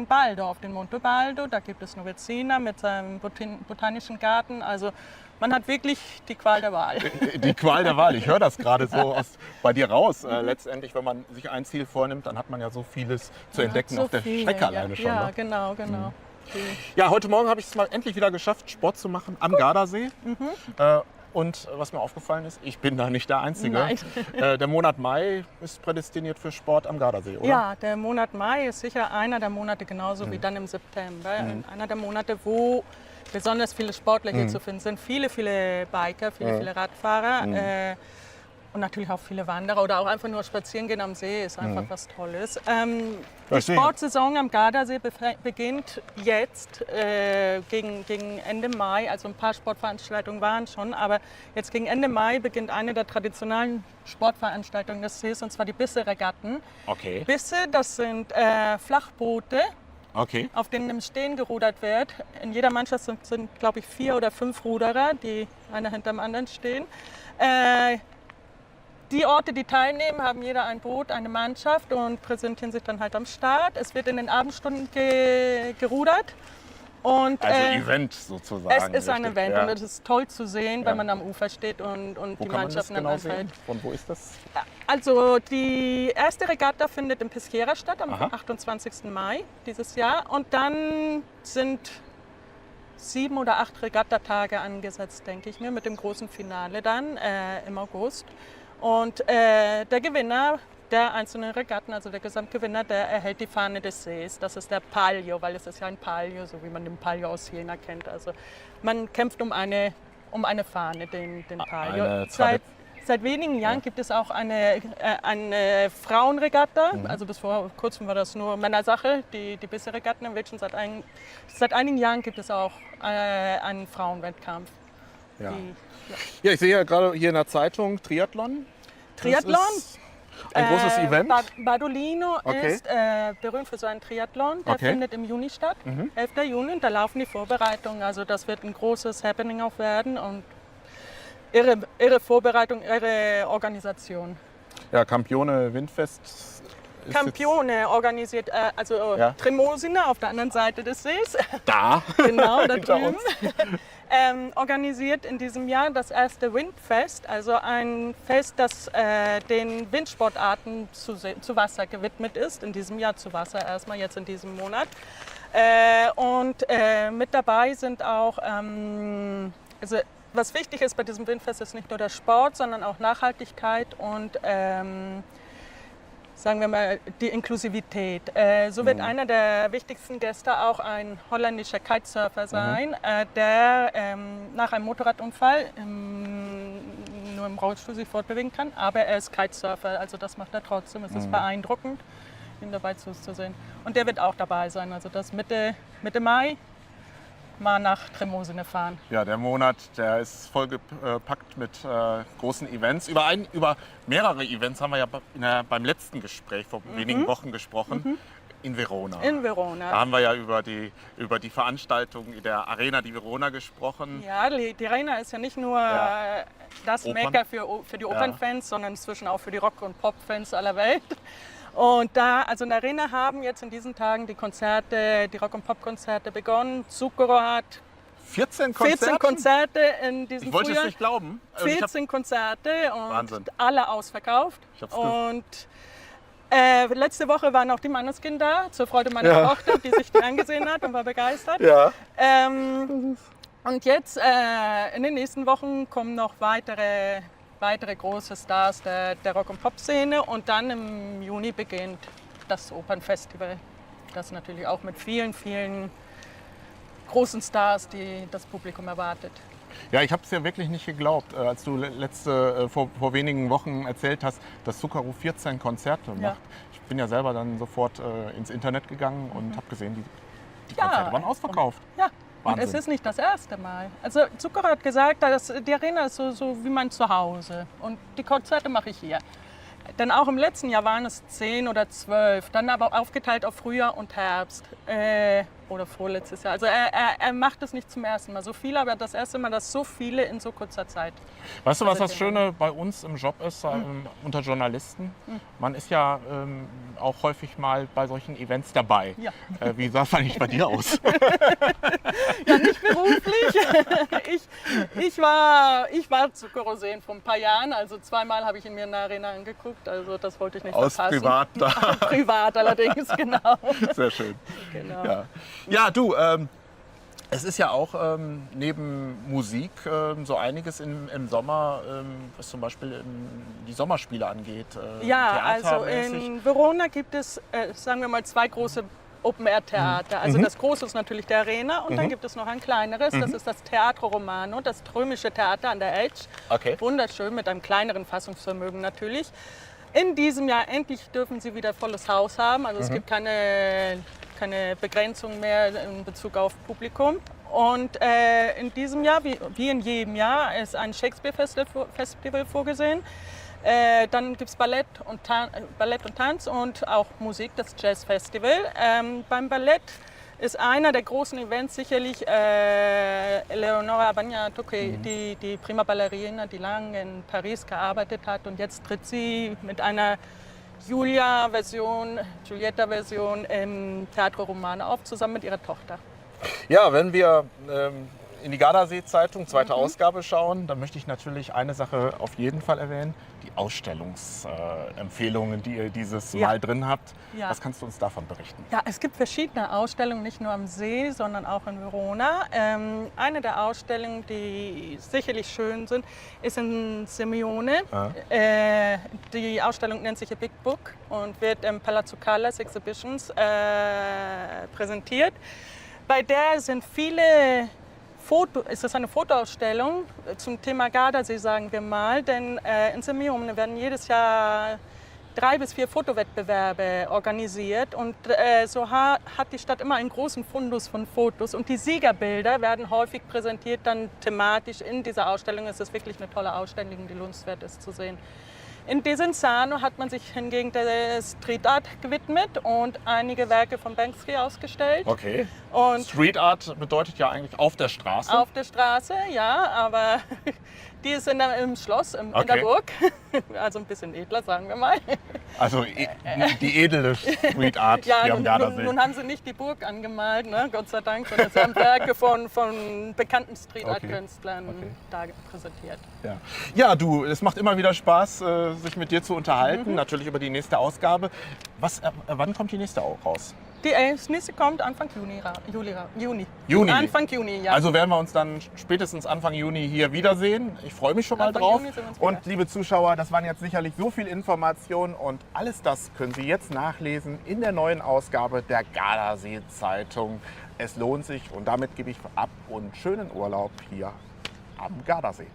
Baldo, auf den Monte Baldo. Da gibt es Novezina mit seinem botanischen Garten. Also man hat wirklich die Qual der Wahl. Die Qual der Wahl. Ich höre das gerade so bei dir raus. Letztendlich, wenn man sich ein Ziel vornimmt, dann hat man ja so vieles zu entdecken auf der Strecke alleine schon. Ja, ne? genau. Ja, heute Morgen habe ich es mal endlich wieder geschafft, Sport zu machen am Gardasee. Und was mir aufgefallen ist, ich bin da nicht der Einzige. Nein. Der Monat Mai ist prädestiniert für Sport am Gardasee, oder? Ja, der Monat Mai ist sicher einer der Monate, genauso wie dann im September. Einer der Monate, wo besonders viele Sportler hier zu finden sind. Viele Biker, viele Radfahrer. Und natürlich auch viele Wanderer oder auch einfach nur spazieren gehen am See ist einfach was Tolles. Die Sportsaison am Gardasee beginnt jetzt gegen Ende Mai. Also ein paar Sportveranstaltungen waren schon, aber jetzt gegen Ende Mai beginnt eine der traditionellen Sportveranstaltungen des Sees, und zwar die Bisse-Regatten. Okay. Bisse, das sind Flachboote, auf denen im Stehen gerudert wird. In jeder Mannschaft sind glaube ich, 4 oder 5 Ruderer, die einer hinter dem anderen stehen. Die Orte, die teilnehmen, haben jeder ein Boot, eine Mannschaft und präsentieren sich dann halt am Start. Es wird in den Abendstunden gerudert. Und, also Event sozusagen. Es ist ein richtig, Event ja. und es ist toll zu sehen, wenn man am Ufer steht und Wo die kann Mannschaften man dann das genau anfällt. sehen? Von wo ist das? Also die erste Regatta findet in Peschiera statt, am 28. Mai dieses Jahr. Und dann sind 7 oder 8 Regattatage angesetzt, denke ich mir, mit dem großen Finale dann im August. Und der Gewinner der einzelnen Regatten, also der Gesamtgewinner, der erhält die Fahne des Sees. Das ist der Palio, weil es ist ja ein Palio, so wie man den Palio aus Jena kennt. Also man kämpft um eine Fahne, den Palio. Seit wenigen Jahren gibt es auch eine Frauenregatta. Also bis vor kurzem war das nur Männersache, die Bisse-Regatten im Wildchen. Seit einigen Jahren gibt es auch einen Frauenwettkampf. Ja. Ja, ich sehe ja gerade hier in der Zeitung Triathlon. Triathlon? Das ist ein großes Event. Badolino ist berühmt für so einen Triathlon. Der findet im Juni statt, 11. Juni. Und da laufen die Vorbereitungen. Also das wird ein großes Happening auch werden. Und ihre Vorbereitung, ihre Organisation. Ja, Campione Windfest. Campione organisiert, Tremosina auf der anderen Seite des Sees. Da. Genau, da drüben. Organisiert in diesem Jahr das erste Windfest, also ein Fest, das den Windsportarten zu Wasser gewidmet ist. In diesem Jahr zu Wasser erstmal, jetzt in diesem Monat. Mit dabei sind auch, also was wichtig ist bei diesem Windfest, ist nicht nur der Sport, sondern auch Nachhaltigkeit und sagen wir mal, die Inklusivität. So wird einer der wichtigsten Gäste auch ein holländischer Kitesurfer sein, der nach einem Motorradunfall nur im Rollstuhl sich fortbewegen kann, aber er ist Kitesurfer, also das macht er trotzdem. Es ist beeindruckend, ihn dabei zuzusehen. Und der wird auch dabei sein, also das Mitte Mai mal nach Tremosine fahren. Ja, der Monat, der ist vollgepackt mit großen Events. Über mehrere Events haben wir ja beim letzten Gespräch vor wenigen Wochen gesprochen. In Verona. In Verona. Da haben wir ja über die Veranstaltung in der Arena di Verona gesprochen. Ja, die Arena ist ja nicht nur das Mekka für die Opernfans, sondern inzwischen auch für die Rock- und Pop-Fans aller Welt. Und in der Arena haben jetzt in diesen Tagen die Rock- und Pop-Konzerte begonnen. Zucchero hat 14 Konzerte? 14 Konzerte in diesem Ich wollte Frühjahr. es nicht glauben. 14 Konzerte und Wahnsinn. alle ausverkauft. Und letzte Woche waren auch die Manneskin da, zur Freude meiner Tochter, die sich die angesehen hat und war begeistert. Ja. Und jetzt in den nächsten Wochen kommen noch weitere große Stars der Rock- und Pop-Szene und dann im Juni beginnt das Opernfestival, das natürlich auch mit vielen, vielen großen Stars, die das Publikum erwartet. Ja, ich habe es ja wirklich nicht geglaubt, als du vor wenigen Wochen erzählt hast, dass Zucchero 14 Konzerte macht. Ich bin ja selber dann sofort ins Internet gegangen und habe gesehen, die Konzerte waren ausverkauft. Ja. Und es ist nicht das erste Mal. Also Zucchero hat gesagt, dass die Arena ist so wie mein Zuhause. Und die Konzerte mache ich hier. Denn auch im letzten Jahr waren es 10 oder 12, dann aber aufgeteilt auf Frühjahr und Herbst oder vorletztes Jahr. Also er macht es nicht zum ersten Mal so viele, aber das erste Mal, dass so viele in so kurzer Zeit. Weißt du, was das Schöne bei uns im Job ist, unter Journalisten? Man ist ja auch häufig mal bei solchen Events dabei. Ja. Wie sah es eigentlich bei dir aus? Ja, nicht beruflich. Ich war Zucchero sehen vor ein paar Jahren, also 2-mal habe ich ihn mir in der Arena angeguckt, also das wollte ich nicht Aus verpassen. privat da. Privat allerdings, genau. Sehr schön. Genau. Ja, du, es ist ja auch neben Musik so einiges im Sommer, was zum Beispiel die Sommerspiele angeht. Ja, also theatermäßig. in Verona gibt es, sagen wir mal, 2 große Open-Air-Theater. Also das große ist natürlich der Arena und dann gibt es noch ein kleineres, das ist das Teatro Romano, das Trömische Theater an der Edge. Okay. Wunderschön, mit einem kleineren Fassungsvermögen natürlich. In diesem Jahr endlich dürfen sie wieder volles Haus haben, also es gibt keine Begrenzung mehr in Bezug auf Publikum. Und in diesem Jahr, wie in jedem Jahr, ist ein Shakespeare-Festival vorgesehen. Dann gibt es Ballett und Tanz und auch Musik, das Jazz-Festival. Beim Ballett ist einer der großen Events sicherlich Eleonora Bagnato, die Prima Ballerina, die lange in Paris gearbeitet hat. Und jetzt tritt sie mit einer Giulietta-Version im Teatro Romano auf, zusammen mit ihrer Tochter. Ja, wenn wir in die Gardasee-Zeitung, zweite Ausgabe schauen, dann möchte ich natürlich eine Sache auf jeden Fall erwähnen, die Ausstellungsempfehlungen, die ihr dieses Mal drin habt. Ja. Was kannst du uns davon berichten? Ja, es gibt verschiedene Ausstellungen, nicht nur am See, sondern auch in Verona. Eine der Ausstellungen, die sicherlich schön sind, ist in Simeone. Die Ausstellung nennt sich A Big Book und wird im Palazzo Callas Exhibitions präsentiert. Bei der sind viele ist das eine Fotoausstellung zum Thema Gardasee, sagen wir mal, denn in Simeone werden jedes Jahr 3 bis 4 Fotowettbewerbe organisiert und so hat die Stadt immer einen großen Fundus von Fotos und die Siegerbilder werden häufig präsentiert dann thematisch in dieser Ausstellung. Es ist wirklich eine tolle Ausstellung, die lohnenswert ist zu sehen. In Desenzano hat man sich hingegen der Street Art gewidmet und einige Werke von Banksy ausgestellt. Okay. Und Street Art bedeutet ja eigentlich auf der Straße. auf der Straße, ja, aber die ist im Schloss, in der Burg. Also ein bisschen edler, sagen wir mal. Also die edle Street Art Ja, hier am Gardasee. nun haben sie nicht die Burg angemalt, ne, Gott sei Dank, sondern es haben Werke von bekannten Street Art Künstlern da präsentiert. Ja, du, es macht immer wieder Spaß, sich mit dir zu unterhalten, natürlich über die nächste Ausgabe. Wann kommt die nächste auch raus? Das nächste kommt Anfang Juni. Juni? Anfang Juni, ja. Also werden wir uns dann spätestens Anfang Juni hier wiedersehen. Ich freue mich schon mal Anfang drauf. Juni sehen wir uns wieder. Und liebe Zuschauer, das waren jetzt sicherlich so viel Informationen und alles das können Sie jetzt nachlesen in der neuen Ausgabe der Gardasee-Zeitung. Es lohnt sich und damit gebe ich ab und schönen Urlaub hier am Gardasee.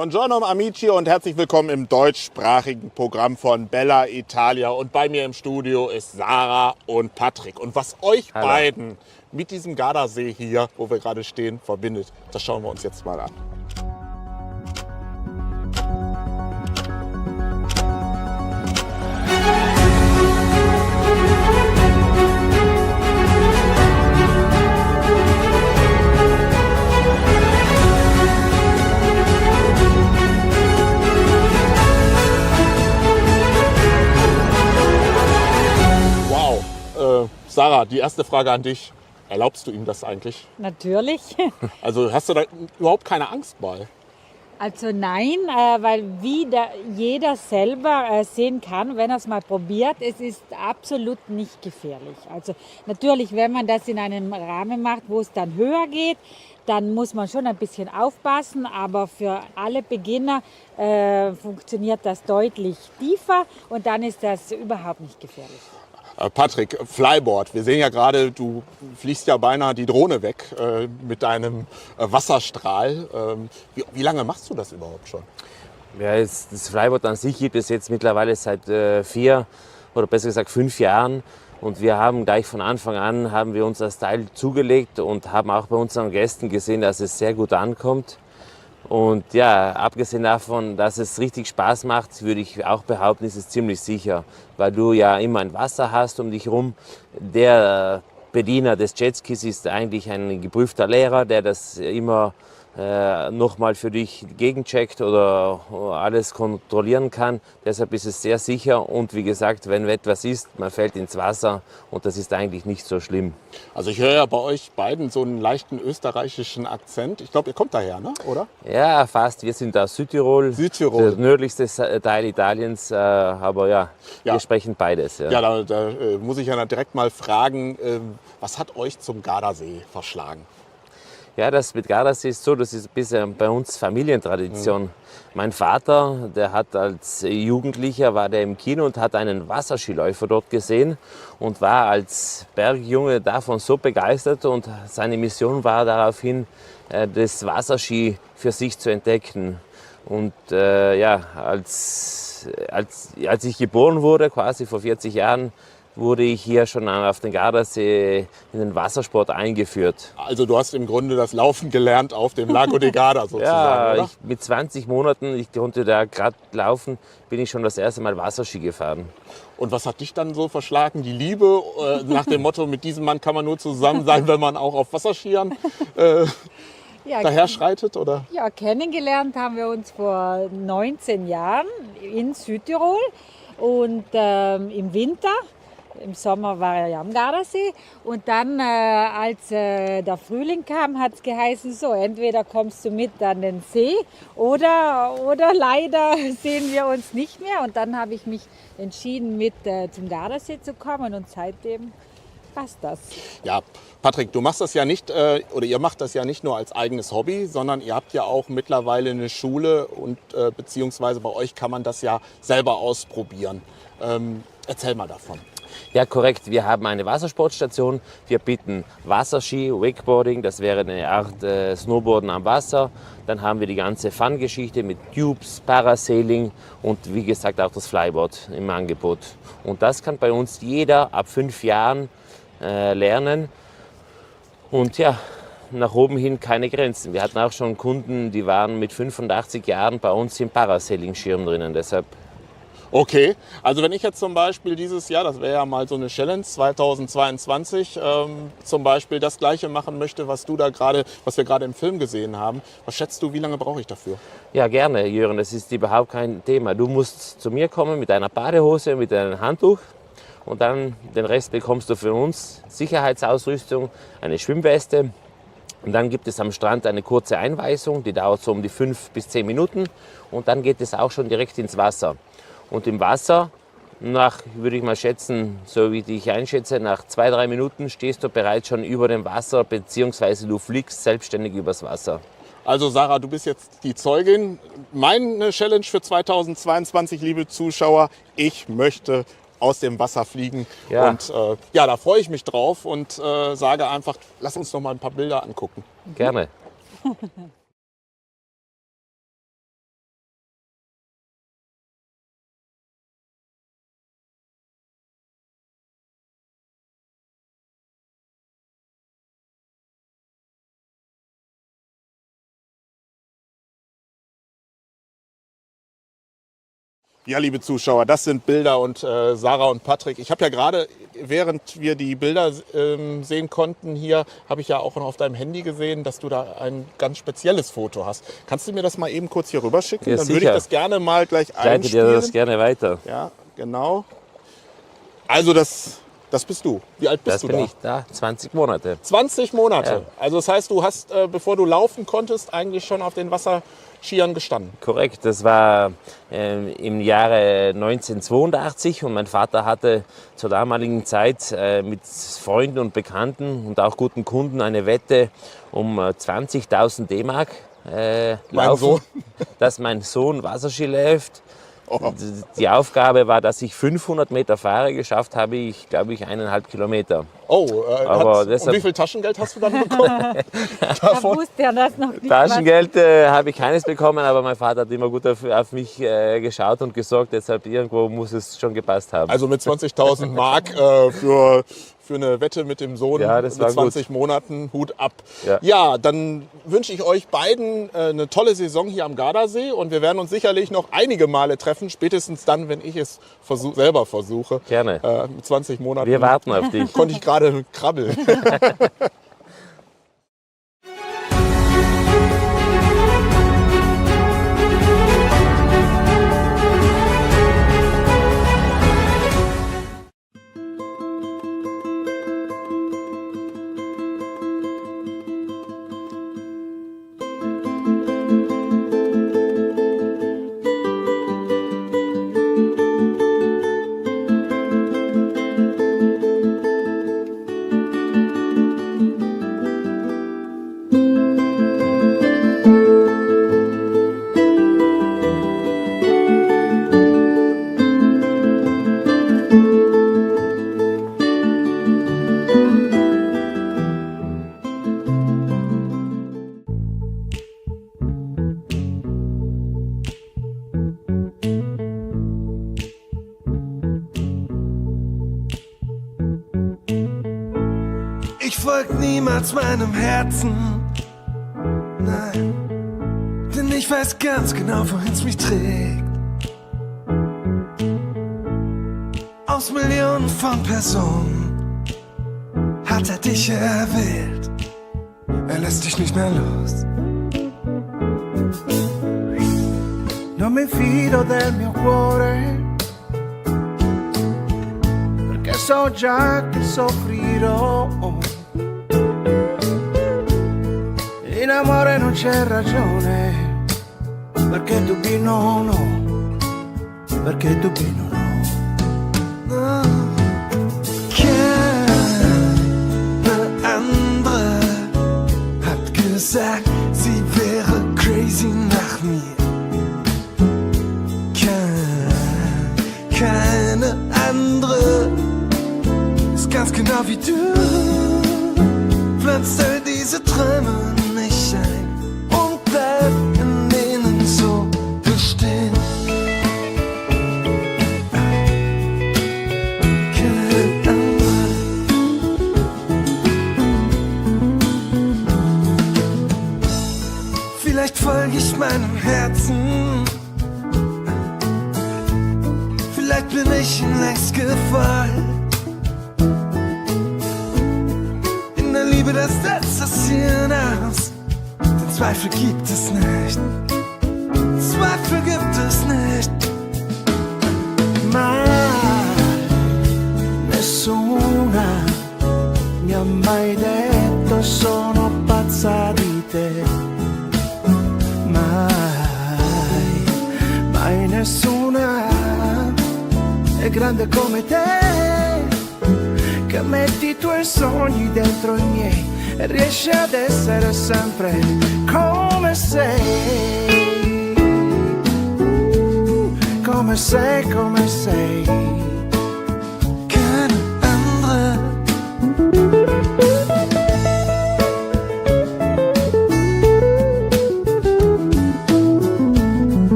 Buongiorno amici und herzlich willkommen im deutschsprachigen Programm von Bella Italia. Und bei mir im Studio ist Sarah und Patrick. Und was euch beiden mit diesem Gardasee hier, wo wir gerade stehen, verbindet, das schauen wir uns jetzt mal an. Sarah, die erste Frage an dich. Erlaubst du ihm das eigentlich? Natürlich. Also hast du da überhaupt keine Angst bei? Also nein, weil jeder selber sehen kann, wenn er es mal probiert, es ist absolut nicht gefährlich. Also natürlich, wenn man das in einem Rahmen macht, wo es dann höher geht, dann muss man schon ein bisschen aufpassen, aber für alle Beginner funktioniert das deutlich tiefer und dann ist das überhaupt nicht gefährlich. Patrick, Flyboard. Wir sehen ja gerade, du fliegst ja beinahe die Drohne weg mit deinem Wasserstrahl. Wie lange machst du das überhaupt schon? Ja, das Flyboard an sich gibt es jetzt mittlerweile seit 4 oder besser gesagt 5 Jahren. Und wir haben gleich von Anfang an haben wir uns das Teil zugelegt und haben auch bei unseren Gästen gesehen, dass es sehr gut ankommt. Und ja, abgesehen davon, dass es richtig Spaß macht, würde ich auch behaupten, ist es ziemlich sicher, weil du ja immer ein Wasser hast um dich herum. Der Bediener des Jetskis ist eigentlich ein geprüfter Lehrer, der das immer nochmal für dich gegencheckt oder alles kontrollieren kann. Deshalb ist es sehr sicher und wie gesagt, wenn etwas ist, man fällt ins Wasser und das ist eigentlich nicht so schlimm. Also ich höre ja bei euch beiden so einen leichten österreichischen Akzent. Ich glaube, ihr kommt daher, ne? Oder? Ja, fast. Wir sind aus Südtirol, Südtirol. Das nördlichste Teil Italiens, aber ja, wir sprechen beides. Ja, da muss ich ja direkt mal fragen, was hat euch zum Gardasee verschlagen? Ja, das mit Gardasee ist so, das ist ein bisschen bei uns Familientradition. Mein Vater, der hat als Jugendlicher, war der im Kino und hat einen Wasserskiläufer dort gesehen und war als Bergjunge davon so begeistert und seine Mission war daraufhin, das Wasserski für sich zu entdecken. Und als ich geboren wurde, quasi vor 40 Jahren, wurde ich hier schon auf den Gardasee in den Wassersport eingeführt. Also du hast im Grunde das Laufen gelernt auf dem Lago di Garda sozusagen, oder? Mit 20 Monaten, ich konnte da gerade laufen, bin ich schon das erste Mal Wasserski gefahren. Und was hat dich dann so verschlagen? Die Liebe nach dem Motto, mit diesem Mann kann man nur zusammen sein, wenn man auch auf Wasserskiern daher schreitet, oder? Ja, kennengelernt haben wir uns vor 19 Jahren in Südtirol und im Winter. Im Sommer war er ja am Gardasee und dann, als der Frühling kam, hat es geheißen, so, entweder kommst du mit an den See oder leider sehen wir uns nicht mehr. Und dann habe ich mich entschieden, mit zum Gardasee zu kommen und seitdem passt das. Ja, Patrick, du machst das ja nicht, oder ihr macht das ja nicht nur als eigenes Hobby, sondern ihr habt ja auch mittlerweile eine Schule und beziehungsweise bei euch kann man das ja selber ausprobieren. Erzähl mal davon. Ja, korrekt. Wir haben eine Wassersportstation. Wir bieten Wasserski, Wakeboarding, das wäre eine Art Snowboarden am Wasser. Dann haben wir die ganze Fun-Geschichte mit Tubes, Parasailing und wie gesagt auch das Flyboard im Angebot. Und das kann bei uns jeder ab 5 Jahren lernen. Und ja, nach oben hin keine Grenzen. Wir hatten auch schon Kunden, die waren mit 85 Jahren bei uns im Parasailing-Schirm drinnen. Deshalb. Okay, also wenn ich jetzt zum Beispiel dieses Jahr, das wäre ja mal so eine Challenge 2022, zum Beispiel das Gleiche machen möchte, was wir gerade im Film gesehen haben, was schätzt du, wie lange brauche ich dafür? Ja, gerne, Jürgen, das ist überhaupt kein Thema. Du musst zu mir kommen mit einer Badehose, mit einem Handtuch und dann den Rest bekommst du von uns. Sicherheitsausrüstung, eine Schwimmweste. Und dann gibt es am Strand eine kurze Einweisung, die dauert so um die 5 bis 10 Minuten und dann geht es auch schon direkt ins Wasser. Und im Wasser, würde ich mal schätzen, so wie ich einschätze, nach 2-3 Minuten stehst du bereits schon über dem Wasser, beziehungsweise du fliegst selbstständig übers Wasser. Also Sarah, du bist jetzt die Zeugin. Meine Challenge für 2022, liebe Zuschauer, ich möchte aus dem Wasser fliegen. Ja. Und da freue ich mich drauf und sage einfach, lass uns noch mal ein paar Bilder angucken. Gerne. Ja, liebe Zuschauer, das sind Bilder und Sarah und Patrick. Ich habe ja gerade, während wir die Bilder sehen konnten hier, habe ich ja auch noch auf deinem Handy gesehen, dass du da ein ganz spezielles Foto hast. Kannst du mir das mal eben kurz hier rüber schicken? Ja, Dann würde ich das gerne mal gleich Ich leite einspielen. dir das gerne weiter. Ja, genau. Also das bist du. Wie alt bist Das du bin da? ich da, 20 Monate. 20 Monate. Ja. Also das heißt, du hast, bevor du laufen konntest, eigentlich schon auf den Wasserskiern gestanden. Korrekt, das war im Jahre 1982 und mein Vater hatte zur damaligen Zeit mit Freunden und Bekannten und auch guten Kunden eine Wette um 20.000 D-Mark laufen, Sohn. dass mein Sohn Wasserski läuft. Oh. Die Aufgabe war, dass ich 500 Meter fahre, geschafft habe ich, glaube ich, 1,5 Kilometer. Oh, Aber und deshalb- wie viel Taschengeld hast du dann bekommen? Da wusste er das noch nicht. Taschengeld habe ich keines bekommen, aber mein Vater hat immer gut auf mich geschaut und gesorgt, deshalb irgendwo muss es schon gepasst haben. Also mit 20.000 Mark für eine Wette mit dem Sohn Ja, das mit war 20 Monaten, Hut ab. Ja. Ja, dann wünsche ich euch beiden eine tolle Saison hier am Gardasee und wir werden uns sicherlich noch einige Male treffen, spätestens dann, wenn ich es selber versuche. Gerne. Mit 20 Monaten Wir warten auf dich. konnte ich gerade krabbeln. Ich folg niemals meinem Herzen, nein, denn ich weiß ganz genau, wohin's mich trägt. Aus Millionen von Personen hat er dich erwählt, er lässt dich nicht mehr los. Non mi fido del mio cuore, perché so già che soffrirò. In amore non c'è ragione, perché dubbi no, perché dubbi no. Keine andere hat gesagt, sie wäre crazy nach mir. Keine andere ist ganz genau wie du. Pflanzt all diese Träume nicht ein und bleibt in denen so bestehen. Keine andere. Vielleicht folge ich meinem Herzen. Vielleicht bin ich ihm längst gefallen. In der Liebe das Ziel aus. Den Zweifel gibt es nicht. Zweifel gibt es nicht. Mai nessuna mi ha mai detto sono pazza di te. Mai nessuna è grande come te, che metti i tuoi sogni dentro i miei e riesci ad essere sempre come sei, come sei, come sei. Keine andere.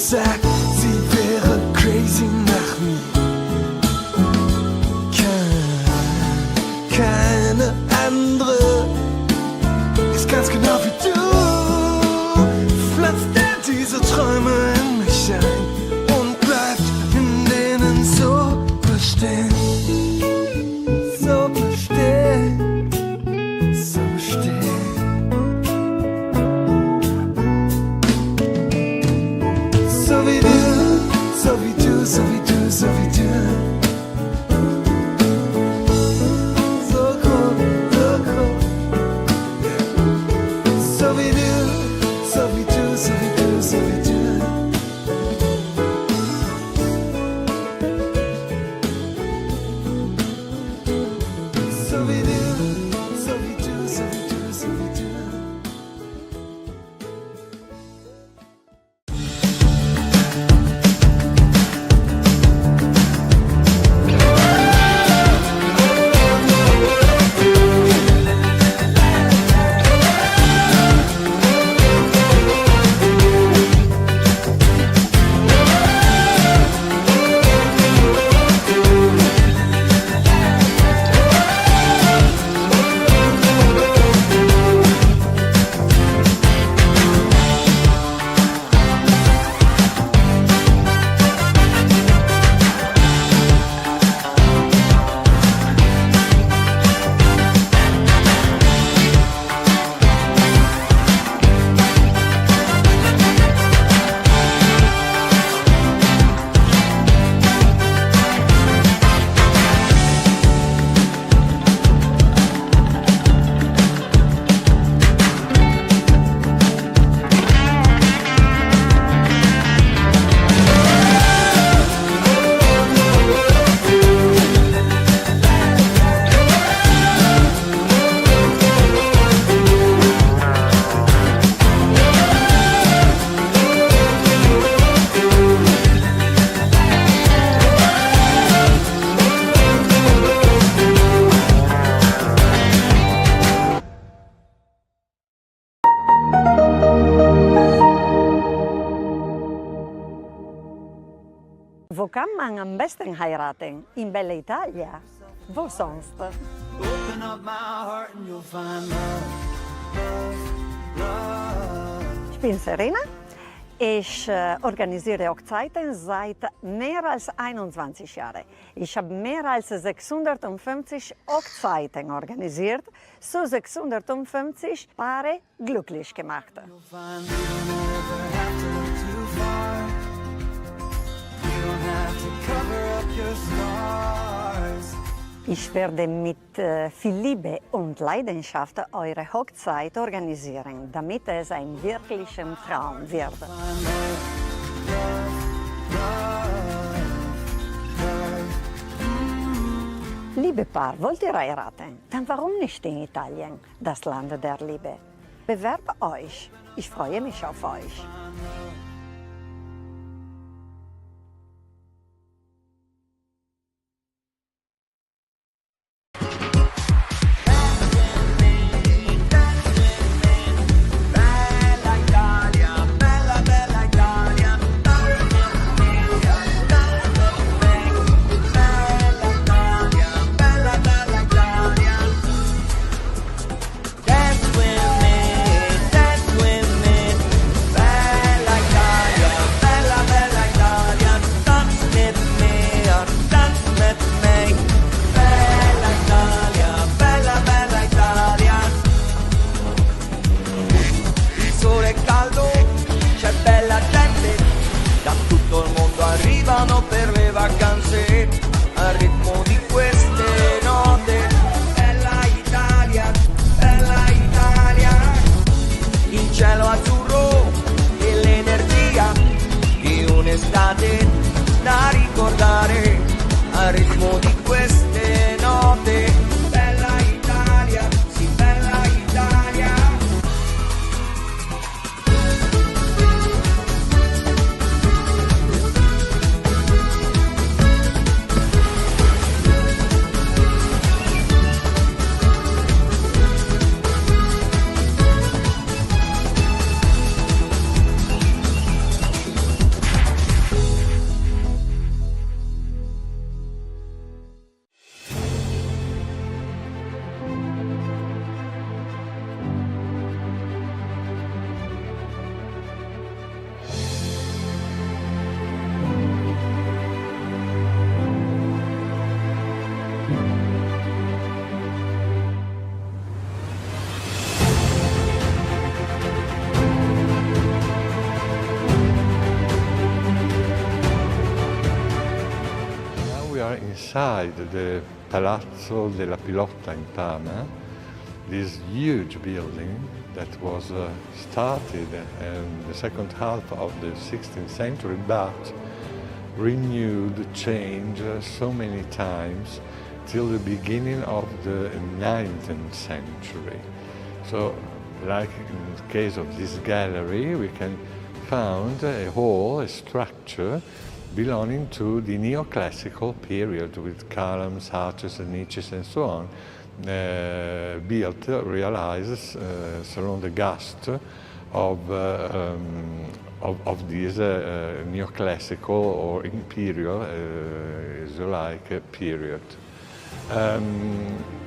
Sie wäre crazy nach mir. Keine kann man am besten heiraten? In Bella Italia. Wo sonst? Open up my heart and you'll find love, love, love. Ich bin Serena. Ich organisiere Hochzeiten seit mehr als 21 Jahren. Ich habe mehr als 650 Hochzeiten organisiert, so 650 Paare glücklich gemacht. You'll find you don't ever have to look too far. You don't have to cover up your scars. Ich werde mit viel Liebe und Leidenschaft eure Hochzeit organisieren, damit es ein wirklicher Traum wird. Liebe Paar, wollt ihr heiraten? Dann warum nicht in Italien, das Land der Liebe? Bewerbt euch. Ich freue mich auf euch. Da ricordare al ritmo di queste note. Bella Italia, sì, bella Italia. Inside the Palazzo della Pilotta in Parma, this huge building that was started in the second half of the 16th century, but renewed, changed so many times till the beginning of the 19th century. So, like in the case of this gallery, we can find a hall, a structure, belonging to the neoclassical period with columns, arches, and niches, and so on, built, realized surround the gust of this neoclassical or imperial, as you like, period.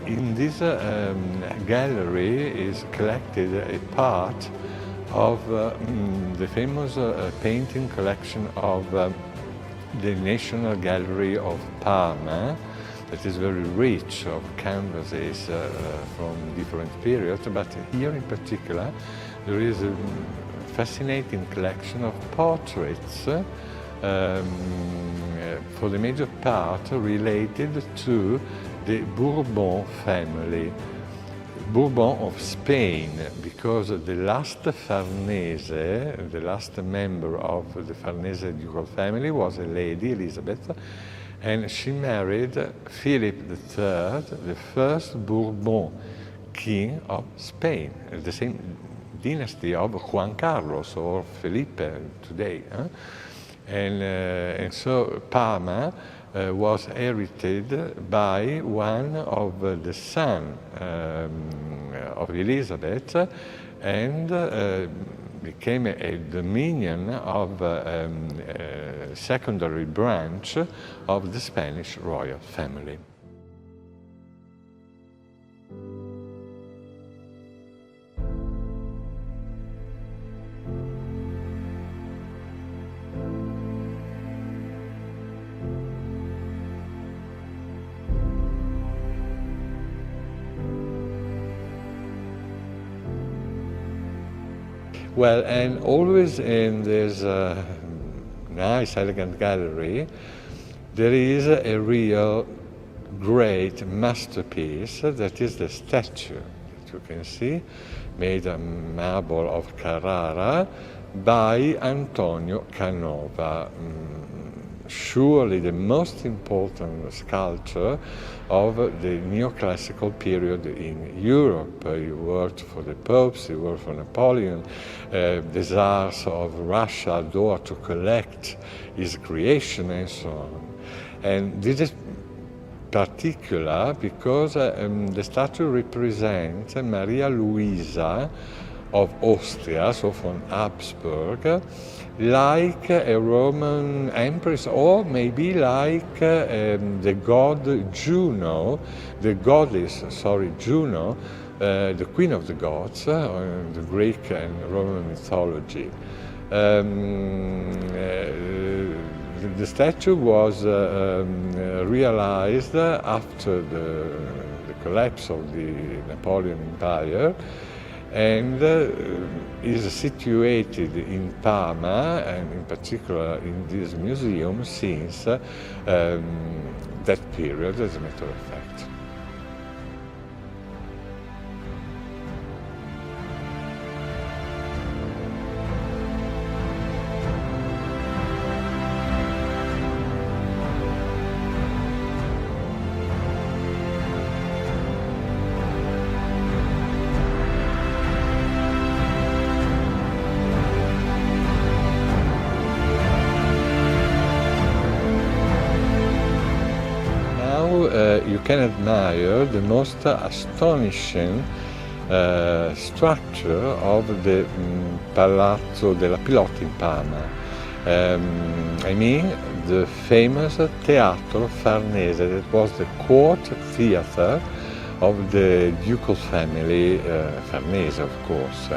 In this gallery is collected a part of the famous painting collection of the National Gallery of Parma, that is very rich of canvases from different periods, but here in particular there is a fascinating collection of portraits for the major part related to the Bourbon family. Bourbon of Spain, because the last Farnese, the last member of the Farnese ducal family was a lady, Elizabeth, and she married Philip III, the first Bourbon king of Spain, the same dynasty of Juan Carlos or Felipe today. And so Parma was inherited by one of the sons of Elizabeth and became a dominion of secondary branch of the Spanish royal family. Well, and always in this nice, elegant gallery, there is a real great masterpiece that is the statue that you can see, made of marble of Carrara by Antonio Canova. Surely the most important sculptor of the neoclassical period in Europe. He worked for the popes, he worked for Napoleon. The Tsars of Russia adored to collect his creation and so on. And this is particular because the statue represents Maria Luisa of Austria, so from Habsburg, like a Roman empress, or maybe like the god Juno, the goddess, Juno, the queen of the gods, the Greek and Roman mythology. The statue was realized after the collapse of the Napoleon Empire, and is situated in Parma, and in particular in this museum since that period, as a matter of fact. You can admire the most astonishing structure of the Palazzo della Pilotta in Parma. I mean the famous Teatro Farnese, that was the court theatre of the ducal family, Farnese of course.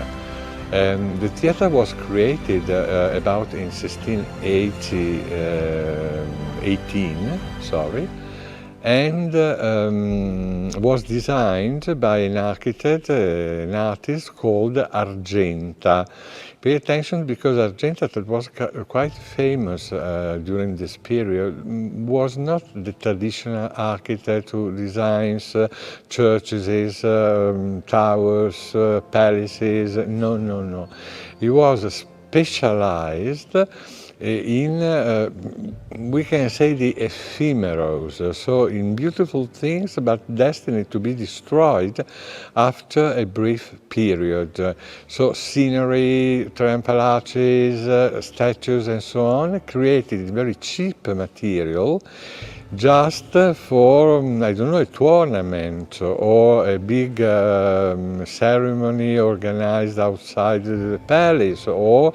The theatre was created about in 1618, and was designed by an architect, an artist called Argenta. Pay attention, because Argenta, that was quite famous during this period, was not the traditional architect who designs churches, towers, palaces. No. He was specialized in, we can say, the ephemeros, so in beautiful things but destined to be destroyed after a brief period. So scenery, triumphal arches, statues and so on, created in very cheap material, just for, I don't know, a tournament or a big ceremony organized outside the palace, or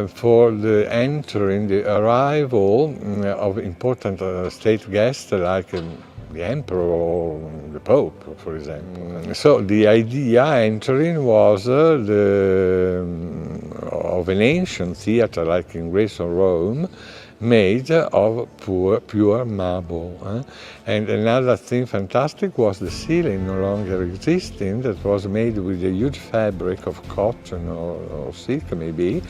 for the entering, the arrival of important state guests like the emperor or the pope, for example. So the idea entering was of an ancient theatre like in Greece or Rome, made of pure marble. And another thing fantastic was the ceiling, no longer existing, that was made with a huge fabric of cotton or silk maybe,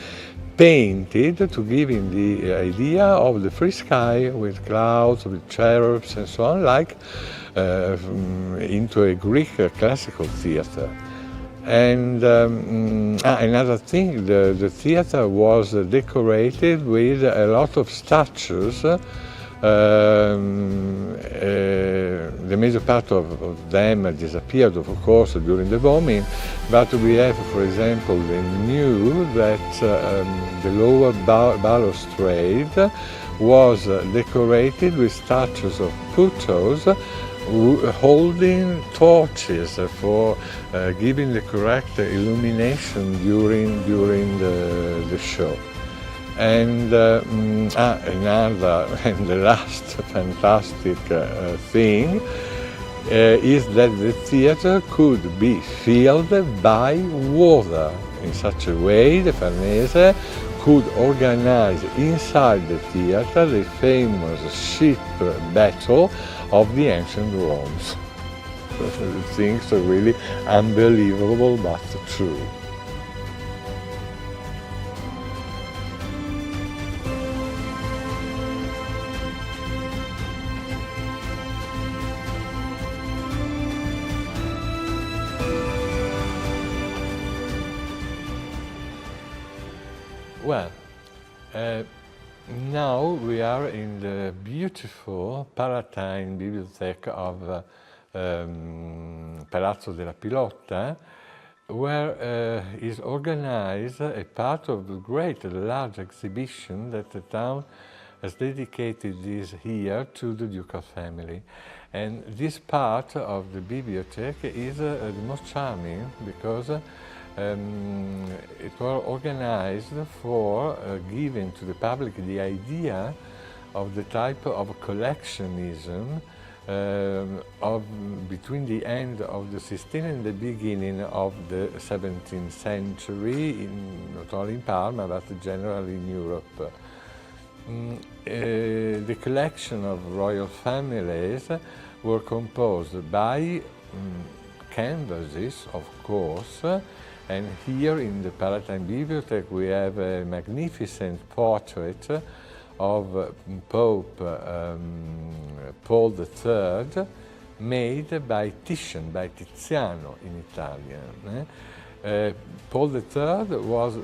painted to give him the idea of the free sky with clouds, with cherubs and so on, like into a Greek classical theatre. And another thing, the theatre was decorated with a lot of statues. The major part of them disappeared, of course, during the bombing, but we have, for example, the new that the lower balustrade was decorated with statues of Putos holding torches for giving the correct illumination during the show. And another and the last fantastic thing is that the theatre could be filled by water. In such a way, the Farnese could organize inside the theatre the famous ship battle of the ancient Romans. Things are really unbelievable but true. Well, now we are in the beautiful Palatine Bibliothèque of Palazzo della Pilotta, where is organized a part of the great large exhibition that the town has dedicated this year to the ducal family. And this part of the bibliothèque is the most charming because it was organized for giving to the public the idea of the type of collectionism between the end of the 16th and the beginning of the 17th century, not only in Parma but generally in Europe. The collection of royal families were composed by canvases, of course, and here in the Palatine Bibliothèque we have a magnificent portrait of Pope Paul III, made by Titian, by Tiziano in Italian. Paul III was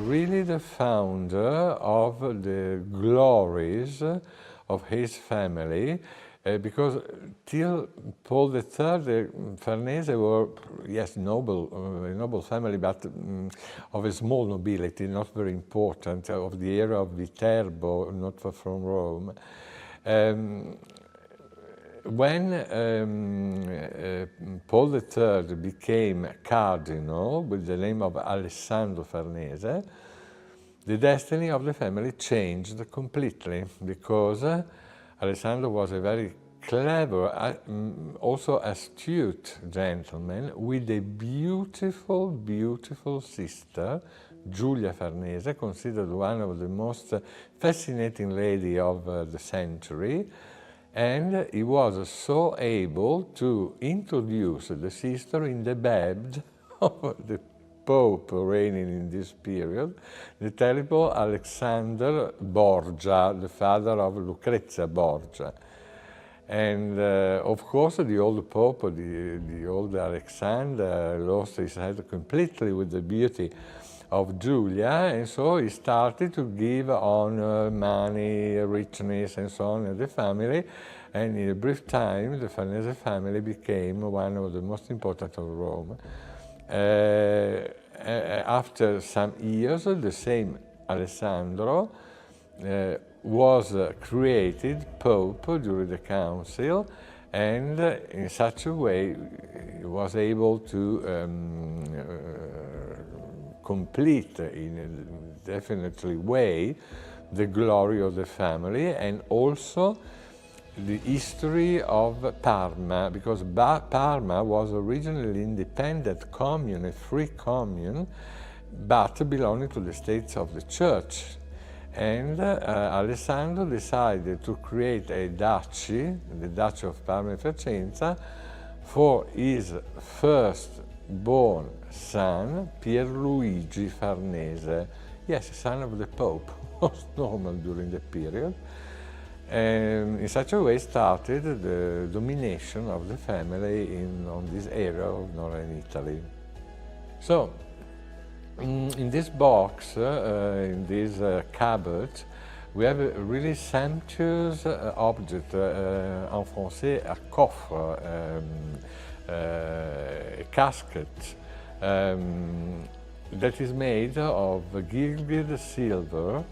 really the founder of the glories of his family, because till Paul III, the Farnese were, yes, noble, a noble family, but of a small nobility, not very important, of the era of Viterbo, not far from Rome. When Paul III became cardinal with the name of Alessandro Farnese, the destiny of the family changed completely, because Alessandro was a very clever, also astute gentleman with a beautiful, beautiful sister, Giulia Farnese, considered one of the most fascinating ladies of the century. And he was so able to introduce the sister in the bed of the Pope reigning in this period, the terrible Alexander Borgia, the father of Lucrezia Borgia. And of course, the old Pope, the old Alexander, lost his head completely with the beauty of Giulia, and so he started to give honor, money, richness, and so on to the family. And in a brief time, the Farnese family became one of the most important of Rome. After some years, the same Alessandro was created Pope during the council, and in such a way he was able to complete in a definitely way the glory of the family, and also the history of Parma, because Parma was originally an independent commune, a free commune, but belonging to the States of the Church. And Alessandro decided to create a duchy, the Duchy of Parma and Piacenza, for his first-born son, Pierluigi Farnese. Yes, son of the Pope, was normal during the period. And in such a way started the domination of the family on this area of northern Italy. So, in this box, in this cupboard, we have a really sumptuous object, en français, a coffre, a casket, that is made of gilded silver,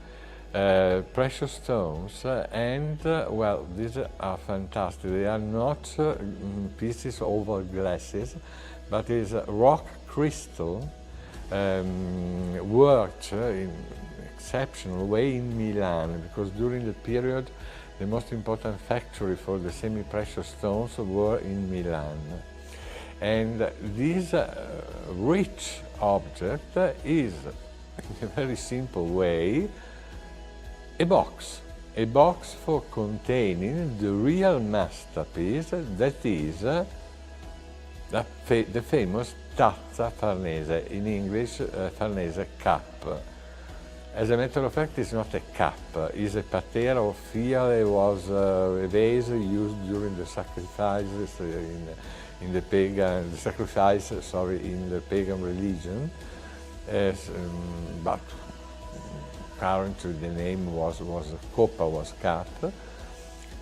precious stones, and well, these are fantastic. They are not pieces over glasses, but is rock crystal worked in exceptional way in Milan, because during the period the most important factory for the semi-precious stones were in Milan. And this rich object is, in a very simple way, a box for containing the real masterpiece that is the famous tazza Farnese, in English Farnese cup. As a matter of fact, it's not a cup, it's a patera or fial. It was a vase used during the sacrifices in the pagan in the pagan religion. But currently the name was coppa, was cup,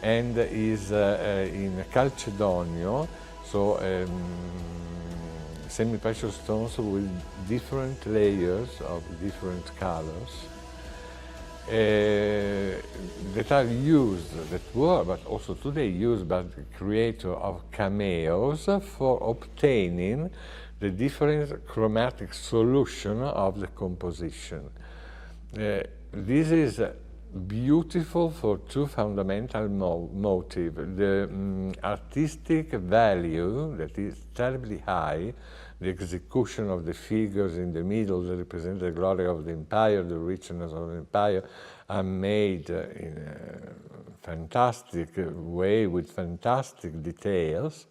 and is in calcedonio, so semi-precious stones with different layers of different colors that are used, that were, but also today used by the creator of cameos for obtaining the different chromatic solution of the composition. This is beautiful for two fundamental motives. The artistic value, that is terribly high, the execution of the figures in the middle that represent the glory of the empire, the richness of the empire, are made in a fantastic way with fantastic details.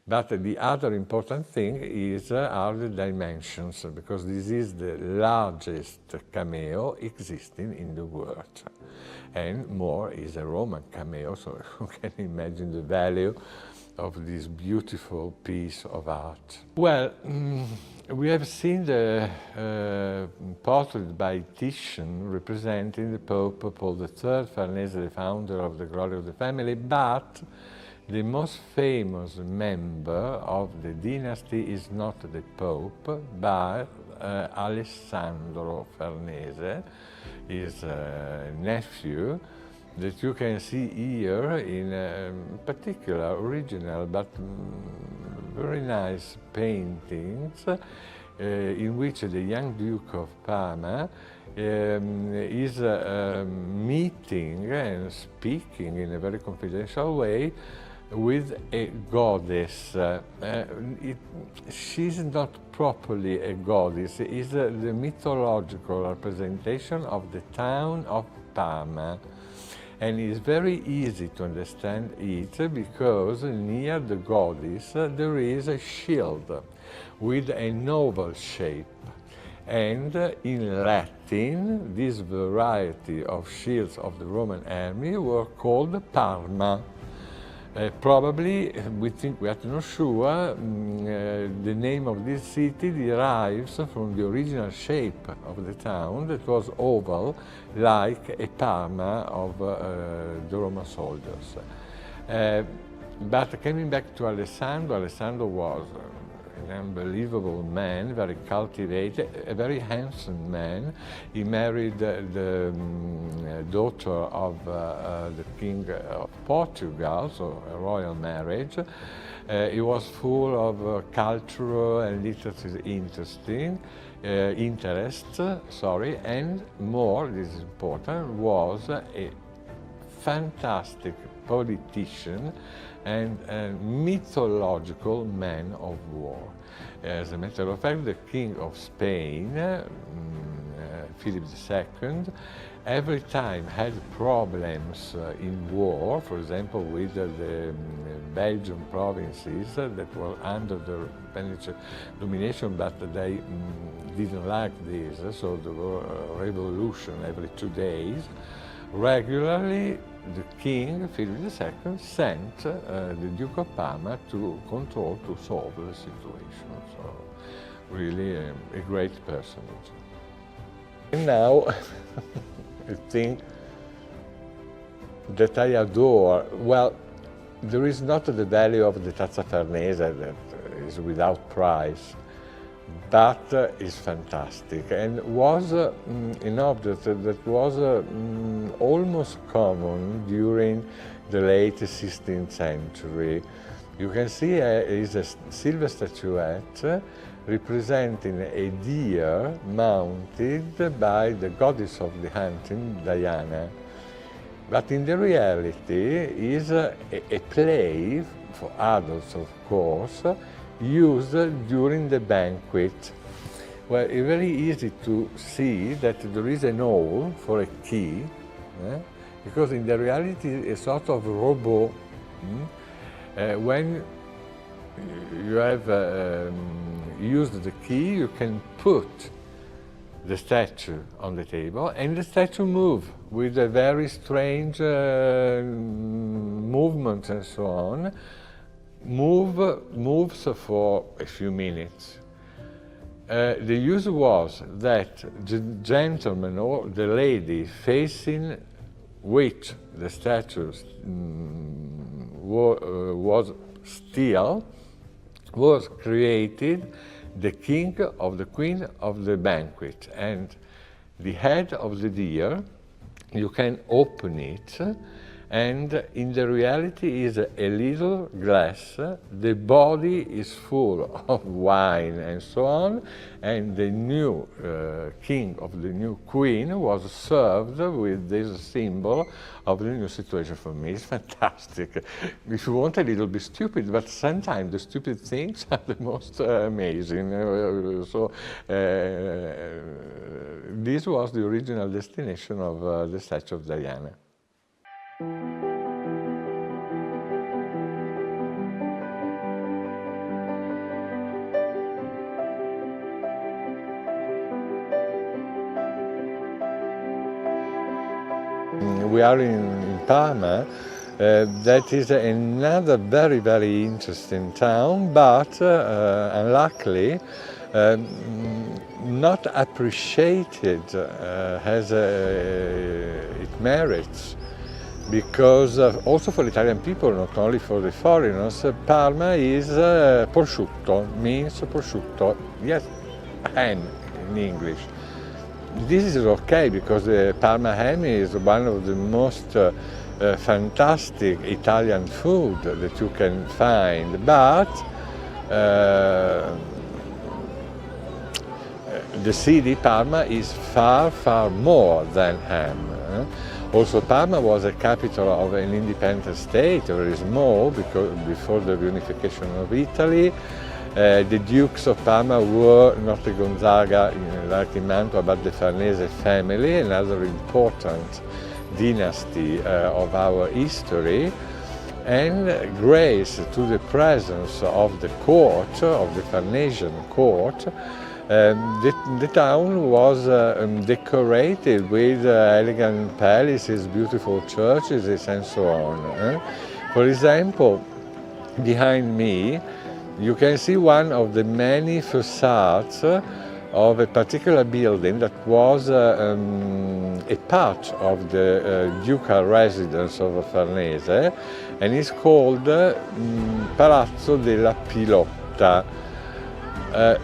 But the other important thing are the dimensions, because this is the largest cameo existing in the world. And more is a Roman cameo, so you can imagine the value of this beautiful piece of art. Well, we have seen the portrait by Titian representing the Pope Paul III, Farnese, the founder of the Glory of the Family, but the most famous member of the dynasty is not the Pope, but Alessandro Farnese, his nephew, that you can see here in particular original but very nice paintings in which the young Duke of Parma is meeting and speaking in a very confidential way with a goddess. She's not properly a goddess, it's the mythological representation of the town of Parma. And it's very easy to understand it because near the goddess there is a shield with an oval shape. And in Latin, this variety of shields of the Roman army were called Parma. Probably, we are not sure, the name of this city derives from the original shape of the town that was oval, like a Parma of the Roman soldiers. But coming back to Alessandro, Alessandro was an unbelievable man, very cultivated, a very handsome man. He married the daughter of the King of Portugal, so a royal marriage. He was full of cultural and literary interests, and more, this is important, was a fantastic politician and a mythological man of war. As a matter of fact, the King of Spain, Philip II, every time had problems in war, for example with the Belgian provinces that were under the Spanish domination, but they didn't like this, so there were a revolution every 2 days. Regularly, the king, Philip II, sent the Duke of Parma to control, to solve the situation. So, really a great personage. And now, a thing that I adore, well, there is not the value of the Tazza Farnese that is without price, but is fantastic, and was an object that was almost common during the late 16th century. You can see is a silver statuette representing a deer mounted by the goddess of the hunting, Diana. But in the reality is a play, for adults of course, used during the banquet. Well, it's very easy to see that there is an hole for a key, because in the reality a sort of robot. When you have used the key, you can put the statue on the table, and the statue moves with a very strange movement and so on. Moves for a few minutes. The use was that the gentleman or the lady facing which the statue was still was created the king or the queen of the banquet, and the head of the deer, you can open it, and in the reality is a little glass. The body is full of wine and so on, and the new king of the new queen was served with this symbol of the new situation. For me, it's fantastic. If you want, a little bit stupid, but sometimes the stupid things are the most amazing. This was the original destination of the statue of Diana. We are in Parma. That is another very, very interesting town, but unluckily not appreciated as it merits, because also for Italian people, not only for the foreigners, Parma is prosciutto, means prosciutto, yes, ham in English. This is okay because the Parma ham is one of the most fantastic Italian food that you can find, but the city Parma is far, far more than ham. Also, Parma was a capital of an independent state, very small, because before the reunification of Italy. The Dukes of Parma were not the Gonzaga like in Mantua, but the Farnese family, another important dynasty of our history. And grace to the presence of the court, of the Farnesian court, the town was decorated with elegant palaces, beautiful churches, and so on. For example, behind me, you can see one of the many facades of a particular building that was a part of the ducal residence of Farnese, and is called Palazzo della Pilotta.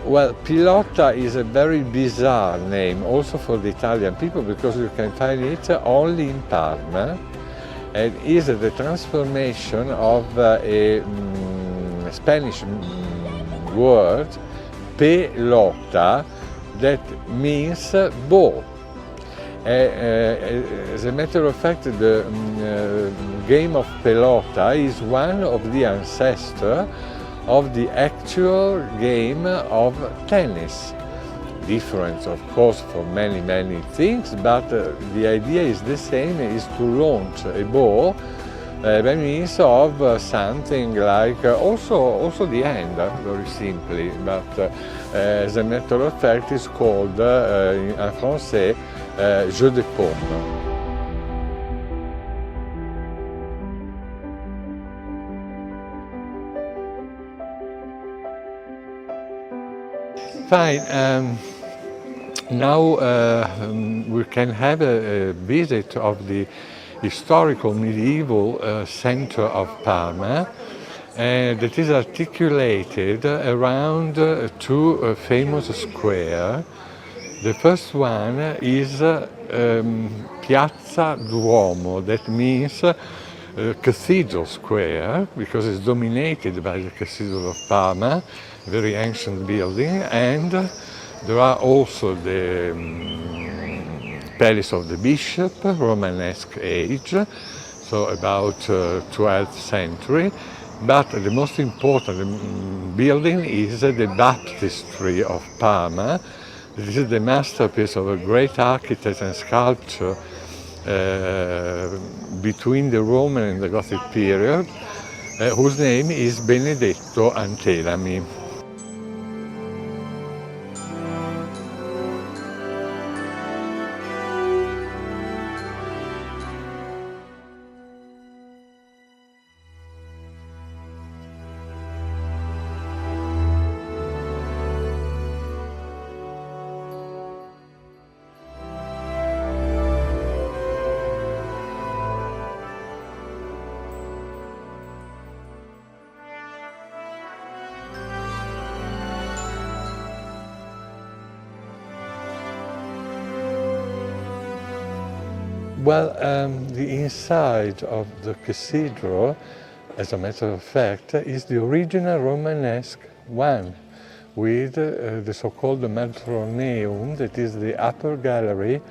Well, Pilotta is a very bizarre name also for the Italian people, because you can find it only in Parma, and is the transformation of a Spanish word, pelota, that means ball. As a matter of fact, the game of pelota is one of the ancestors of the actual game of tennis. Different, of course, for many, many things, but the idea is the same, is to launch a ball by means of something like, also the hand, very simply, but as a matter of fact it's called in français jeu de paume. Fine. Now we can have a visit of the historical medieval center of Parma that is articulated around two famous squares. The first one is Piazza Duomo, that means Cathedral Square, because it's dominated by the Cathedral of Parma, very ancient building, and there are also the Palace of the Bishop, Romanesque age, so about 12th century. But the most important building is the Baptistry of Parma. This is the masterpiece of a great architect and sculptor between the Roman and the Gothic period, whose name is Benedetto Antelami. Well, the inside of the cathedral, as a matter of fact, is the original Romanesque one, with the so-called Matroneum, that is the upper gallery,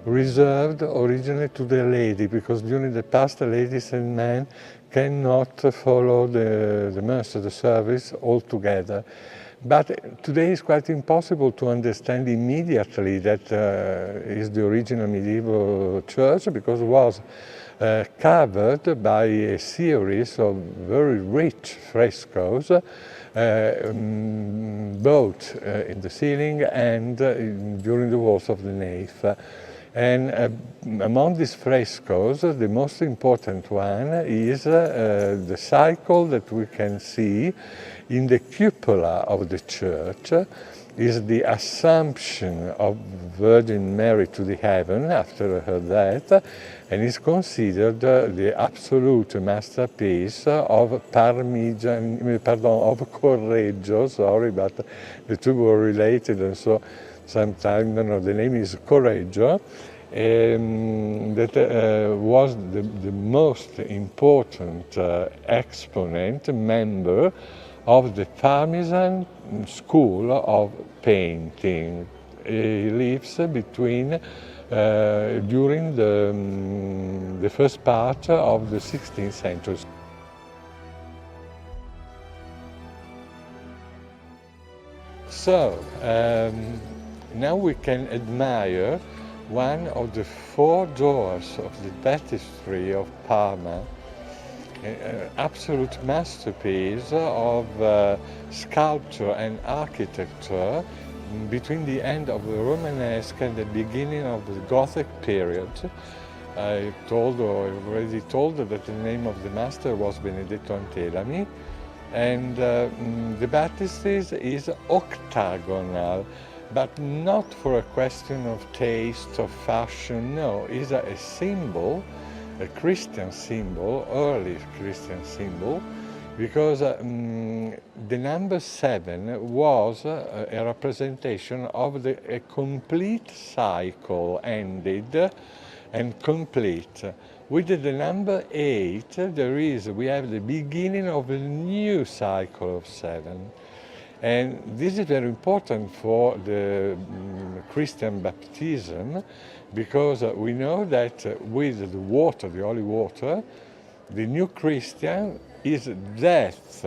reserved originally to the lady, because during the past ladies and men cannot follow the Mass, the service altogether. But today it's quite impossible to understand immediately that is the original medieval church, because it was covered by a series of very rich frescoes, both in the ceiling and during the walls of the nave. And among these frescoes, the most important one is the cycle that we can see in the cupola of the church, is the Assumption of Virgin Mary to the heaven after her death, and is considered the absolute masterpiece of Correggio, sorry, but the two were related, and so sometimes, the name is Correggio, that was the most important exponent, member of the Parmesan school of painting. He lives between, during the first part of the 16th century. So, now we can admire one of the four doors of the Baptistry of Parma, an absolute masterpiece of sculpture and architecture between the end of the Romanesque and the beginning of the Gothic period. I already told that the name of the master was Benedetto Antelami, and the baptistry is octagonal, but not for a question of taste or fashion, no, it's a symbol, a Christian symbol, early Christian symbol, because the number 7 was a representation of a complete cycle ended and complete. With the number 8, we have the beginning of a new cycle of 7. And this is very important for the Christian baptism, because we know that with the water, the holy water, the new Christian is death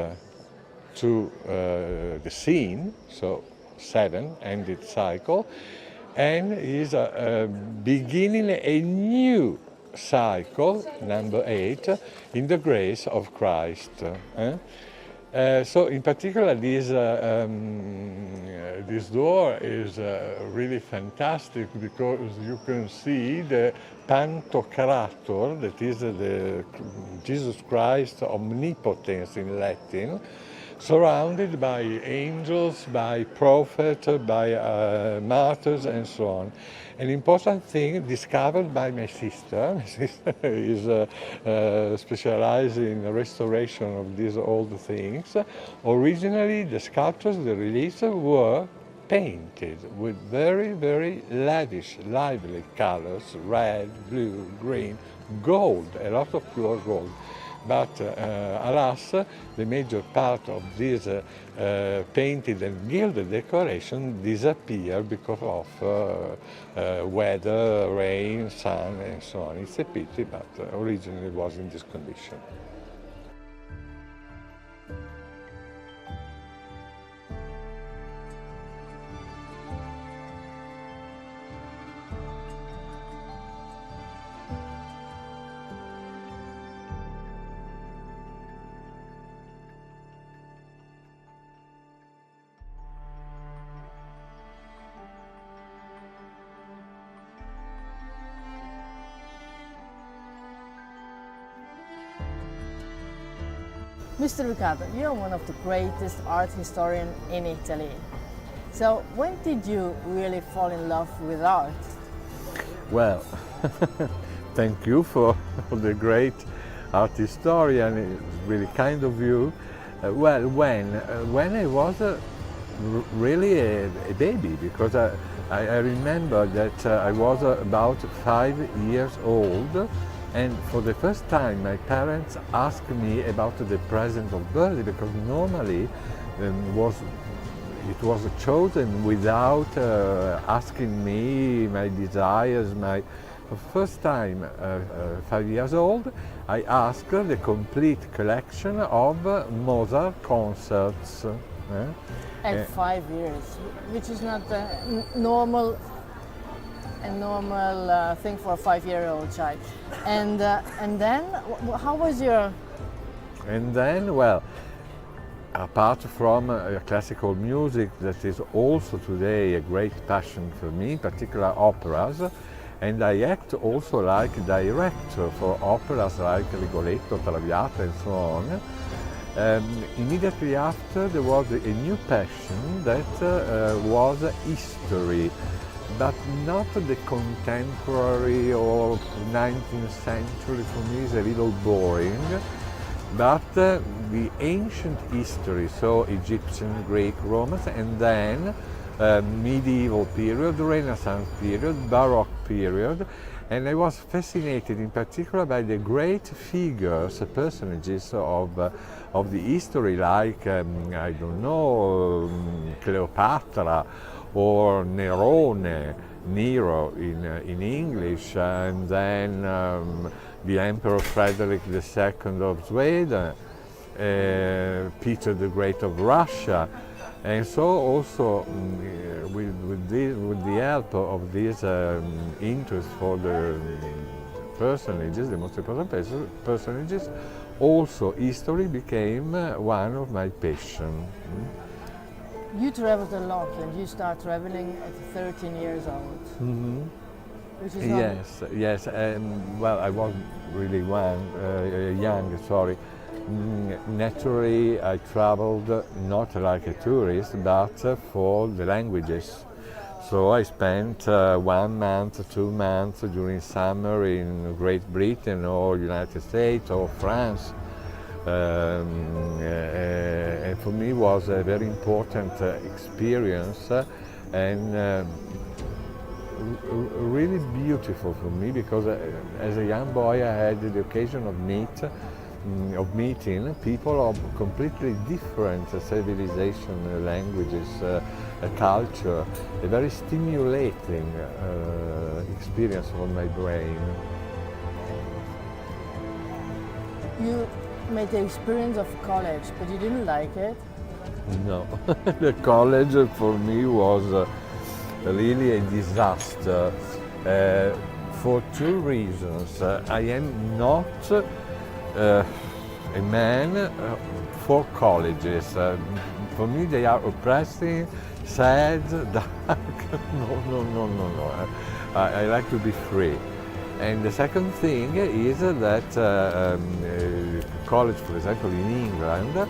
to the sin, so 7, ended cycle, and is beginning a new cycle, number 8, in the grace of Christ. So in particular, this door is really fantastic, because you can see the Pantocrator, that is the Jesus Christ omnipotence in Latin, surrounded by angels, by prophets, by martyrs, and so on. An important thing discovered by my sister. My sister is specialized in the restoration of these old things. Originally, the sculptures, the reliefs, were painted with very, very lavish, lively colors, red, blue, green, gold, a lot of pure gold. But alas, the major part of this painted and gilded decoration disappeared because of weather, rain, sun, and so on. It's a pity, but originally it was in this condition. Mr. Riccardo, you're one of the greatest art historians in Italy. So when did you really fall in love with art? Well, thank you for the great art historian. It's really kind of you. Well, when I was really a baby, because I remember that I was about 5 years old, and for the first time my parents asked me about the present of birthday, because normally it was chosen without asking me my desires. For the first time, 5 years old, I asked the complete collection of Mozart concerts. At 5 years, which is not a normal thing for a 5-year-old child. And then, how was your? And then, well, apart from classical music, that is also today a great passion for me, in particular operas, and I act also like director for operas like Rigoletto, Traviata, and so on. Immediately after, there was a new passion that was history, but not the contemporary or 19th century. For me is a little boring, but the ancient history, so Egyptian, Greek, Romans, and then medieval period, Renaissance period, Baroque period. And I was fascinated in particular by the great figures, personages of the history, like, I don't know, Cleopatra or Nerone, Nero in English, and then the Emperor Frederick II of Sweden, Peter the Great of Russia. And so also with the help of this interest for the personages, the most important personages, also history became one of my passions. You traveled a lot, and you start traveling at 13 years old. Mm-hmm. Which is Yes. Well, I was really young. Sorry. Naturally, I traveled not like a tourist, but for the languages. So I spent 1 month, 2 months during summer in Great Britain or United States or France. And for me it was a very important experience and really beautiful for me, because as a young boy I had the occasion of meeting people of completely different civilization, languages, culture, a very stimulating experience for my brain. You made the experience of college, but you didn't like it? No, the college for me was really a disaster for 2 reasons. I am not a man for colleges. For me they are oppressing, sad, dark. No. I like to be free. And the second thing is that college, for example, in England,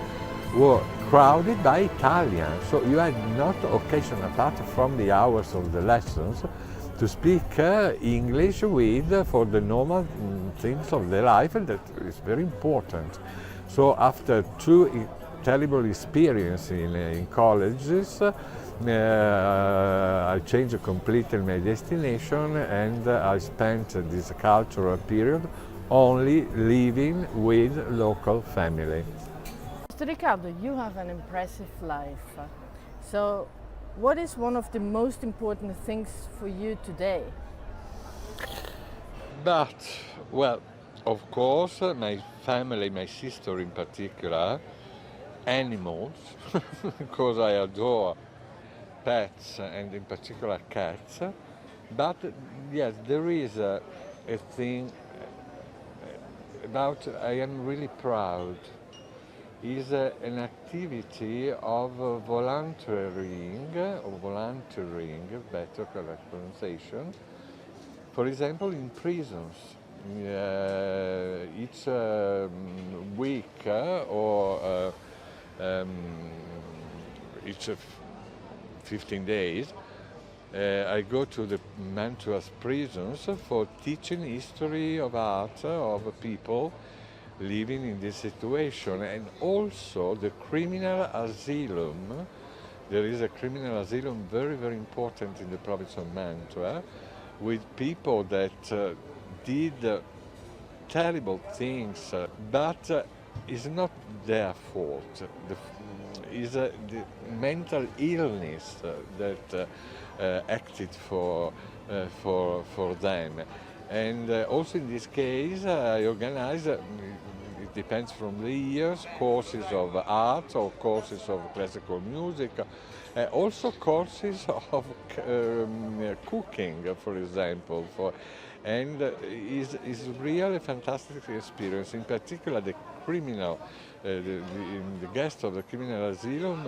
were crowded by Italians. So you had not occasion, apart from the hours of the lessons, to speak English for the normal things of the life, and that is very important. So after 2 terrible experiences in colleges, I changed completely my destination, and I spent this cultural period only living with local family. Mr. Riccardo, you have an impressive life. So, what is one of the most important things for you today? But, well, of course, my family, my sister in particular, animals, because I adore pets and in particular cats. But yes, there is a thing about I am really proud. Is an activity of volunteering, better correct pronunciation. For example, in prisons, each week or each 15 days, I go to the Mantua's prisons for teaching history of art of people living in this situation, and also the criminal asylum. There is a criminal asylum very, very important in the province of Mantua, with people that did terrible things, but it's not their fault. It's the mental illness that acted for them. And also in this case, I organize, it depends from the years, courses of art or courses of classical music, also courses of cooking, for example. And it's really a fantastic experience. In particular, the criminal, the guests of the criminal asylum,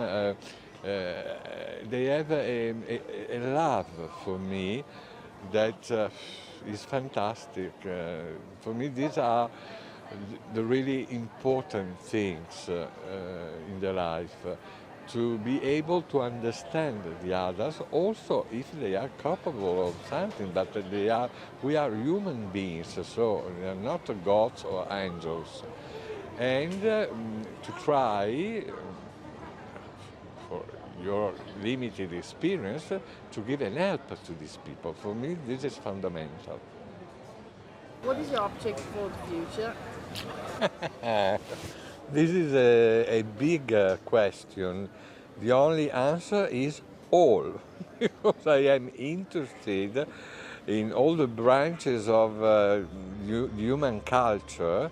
they have a love for me that is fantastic. For me, these are the really important things in the life. To be able to understand the others, also if they are capable of something, but we are human beings, so they are not gods or angels. And to try, for your limited experience, to give an help to these people. For me, this is fundamental. What is your object for the future? This is a big question. The only answer is all, because I am interested in all the branches of human culture,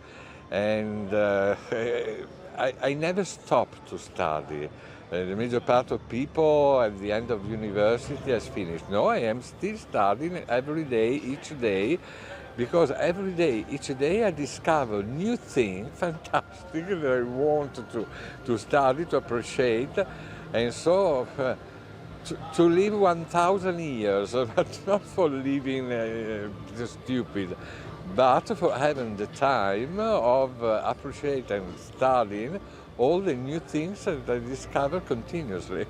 and I never stop to study. The major part of people at the end of university has finished. No, I am still studying every day, each day, because every day, each day I discover new things, fantastic, that I want to study, to appreciate. And so to live 1,000 years, but not for living stupid, but for having the time of appreciating and studying all the new things that I discover continuously.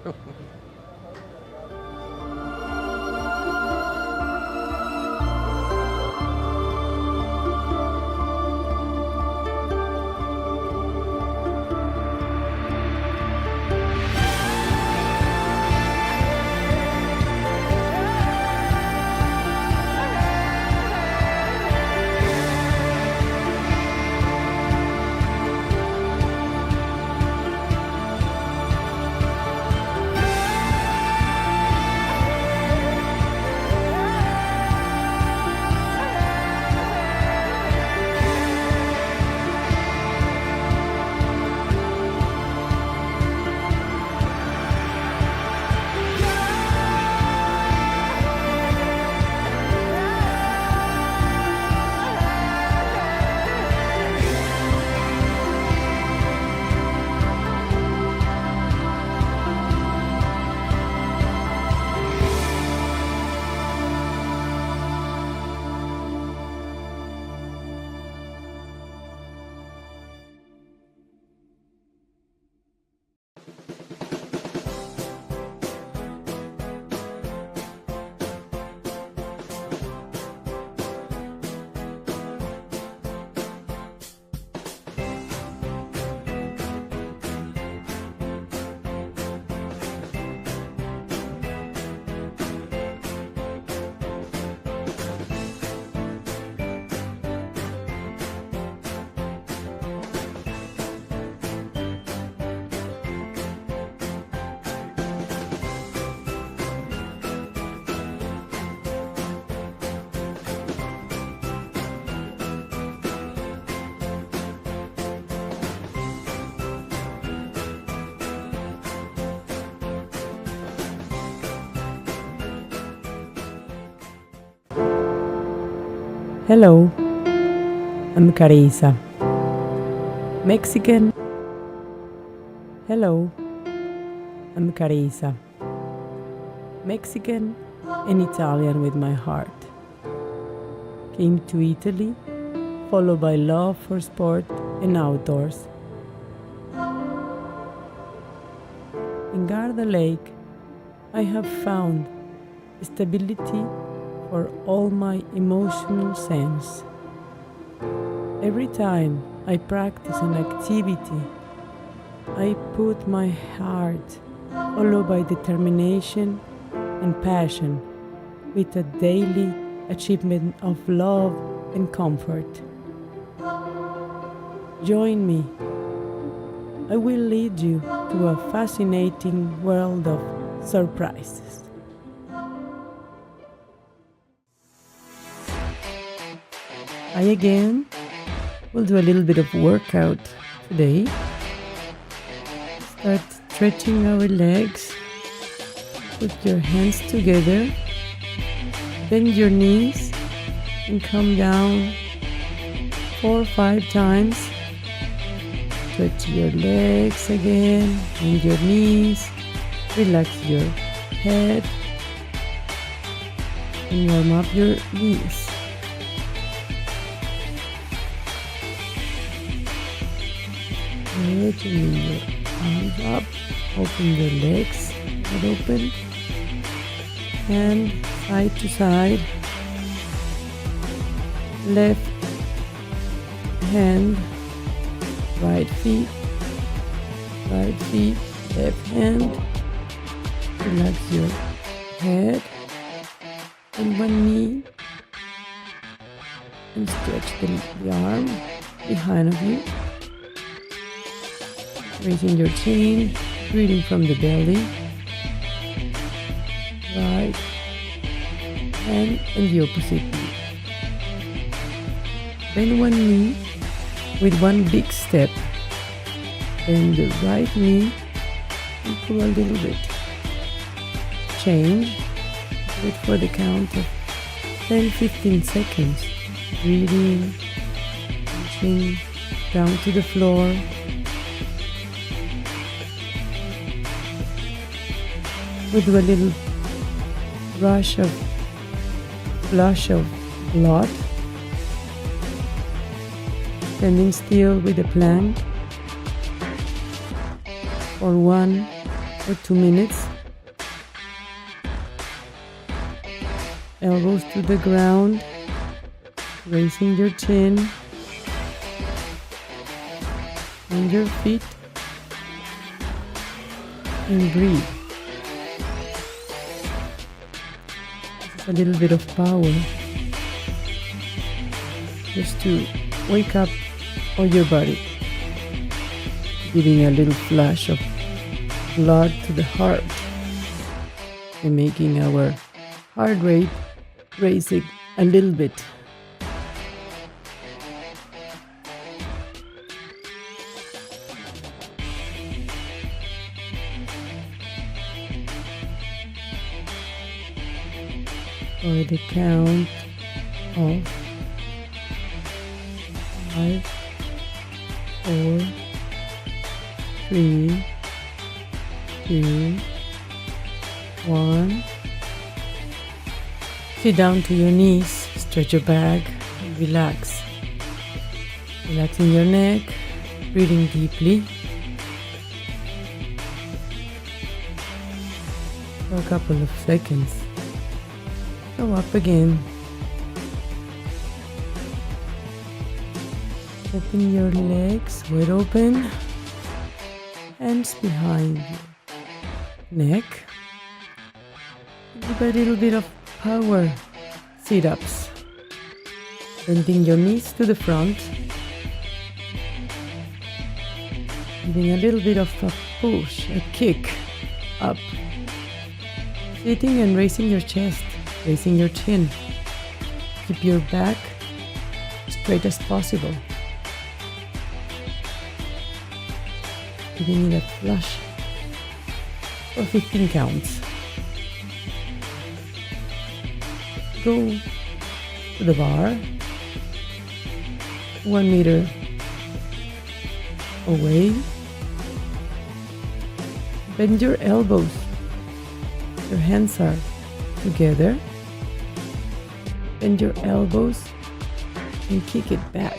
Hello, I'm Carissa. Mexican. Hello, I'm Carissa. Mexican and Italian with my heart. Came to Italy, followed by love for sport and outdoors. In Garda Lake, I have found stability for all my emotional sense. Every time I practice an activity, I put my heart, followed by determination and passion, with a daily achievement of love and comfort. Join me. I will lead you to a fascinating world of surprises. I again will do a little bit of workout today. Start stretching our legs. Put your hands together. Bend your knees and come down 4 or 5 times. Stretch your legs again, bend your knees, relax your head, and warm up your knees. Good, and your arms up, open your legs wide open, hand side to side, left hand, right feet, left hand. Relax your head and one knee, and stretch the arm behind of you. Raising your chin, breathing from the belly. Right hand and the opposite knee. Bend one knee with one big step. Bend the right knee and pull a little bit. Change. Wait for the count of 10-15 seconds. Breathing, reaching down to the floor. We'll do a little flush of blood. Standing still with the plank for 1 or 2 minutes. Elbows to the ground, raising your chin and your feet, and breathe. A little bit of power just to wake up all your body, giving a little flash of blood to the heart and making our heart rate raising a little bit. For the count of 5, 4, 3, 2, 1. Sit down to your knees, stretch your back, and relax. Relaxing your neck, breathing deeply. For a couple of seconds. Go up again. Open your legs wide open. Hands behind your neck. Give a little bit of power sit-ups. Bending your knees to the front. Giving a little bit of a push, a kick up. Sitting and raising your chest. Raising your chin. Keep your back straight as possible. Giving it a flush for 15 counts. Go to the bar, 1 meter away. Bend your elbows. Your hands are together. Bend your elbows and kick it back.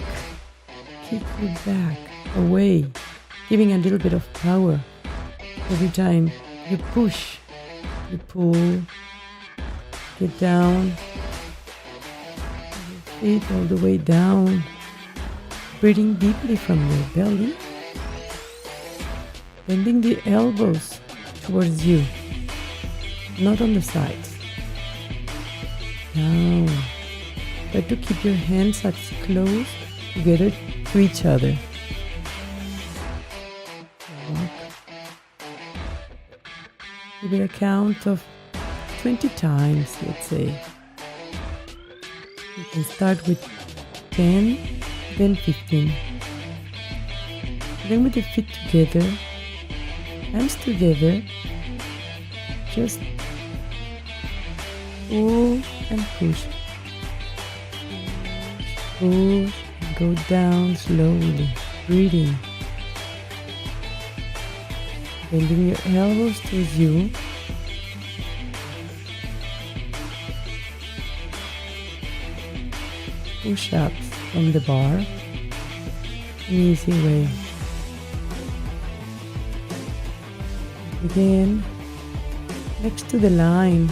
Kick it back, away, giving a little bit of power. Every time you push, you pull, get down, feet all the way down, breathing deeply from your belly, bending the elbows towards you, not on the sides. Down. Try to keep your hands as close together to each other. Walk. Give it a count of 20 times, let's say. You can start with 10, then 15. Then with the feet together, hands together, just pull and push. Push and go down slowly, breathing. Bending your elbows towards you. Push-ups from the bar, an easy way. Again, next to the line,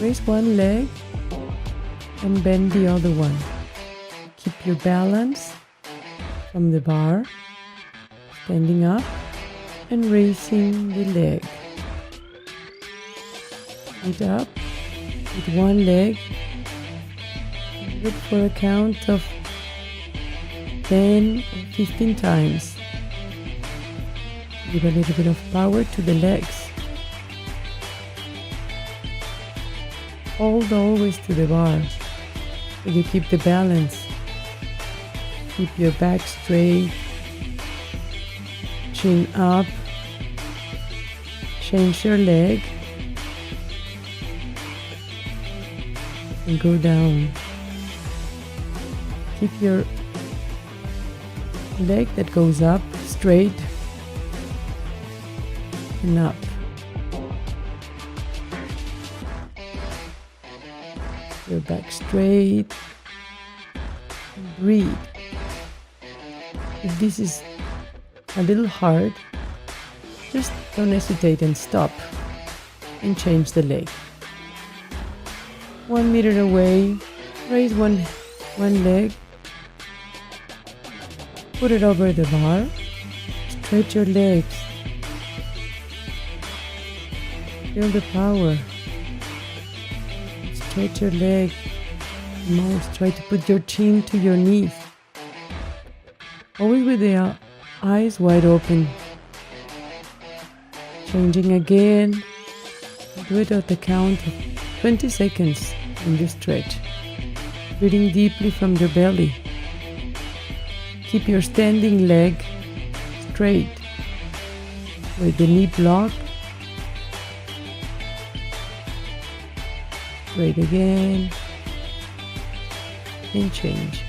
raise one leg and bend the other one. Keep your balance from the bar, standing up and raising the leg. Sit up with one leg. Good for a count of 10 or 15 times. Give a little bit of power to the legs. Hold always to the bar so you keep the balance. Keep your back straight, chin up, change your leg, and go down. Keep your leg that goes up straight and up. Your back straight. Breathe. If this is a little hard, just don't hesitate and stop and change the leg. 1 meter away, raise one leg. Put it over the bar. Stretch your legs. Feel the power. Stretch your leg. Most try to put your chin to your knees. Always with the eyes wide open. Changing again. Do it at the count of 20 seconds in the stretch. Breathing deeply from your belly. Keep your standing leg straight with the knee blocked. Straight again and change.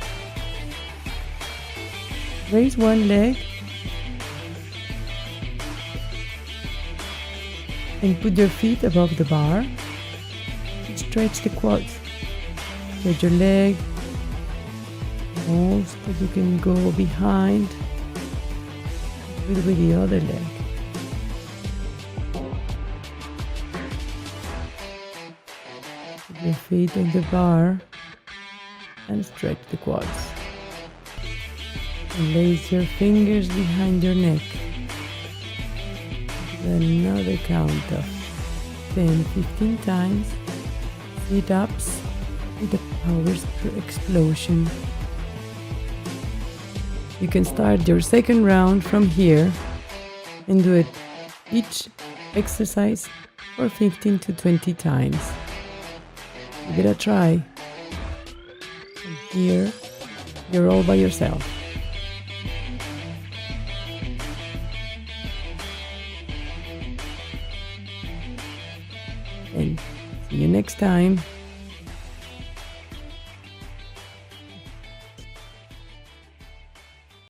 Raise one leg and put your feet above the bar. Stretch the quads. Stretch your leg. Most that you can go behind with the other leg. Put your feet on the bar and stretch the quads. And place your fingers behind your neck. Another count of 10-15 times. Sit-ups with the power explosion. You can start your second round from here and do it each exercise for 15 to 20 times. Give it a try. And here, you're all by yourself. And see you next time.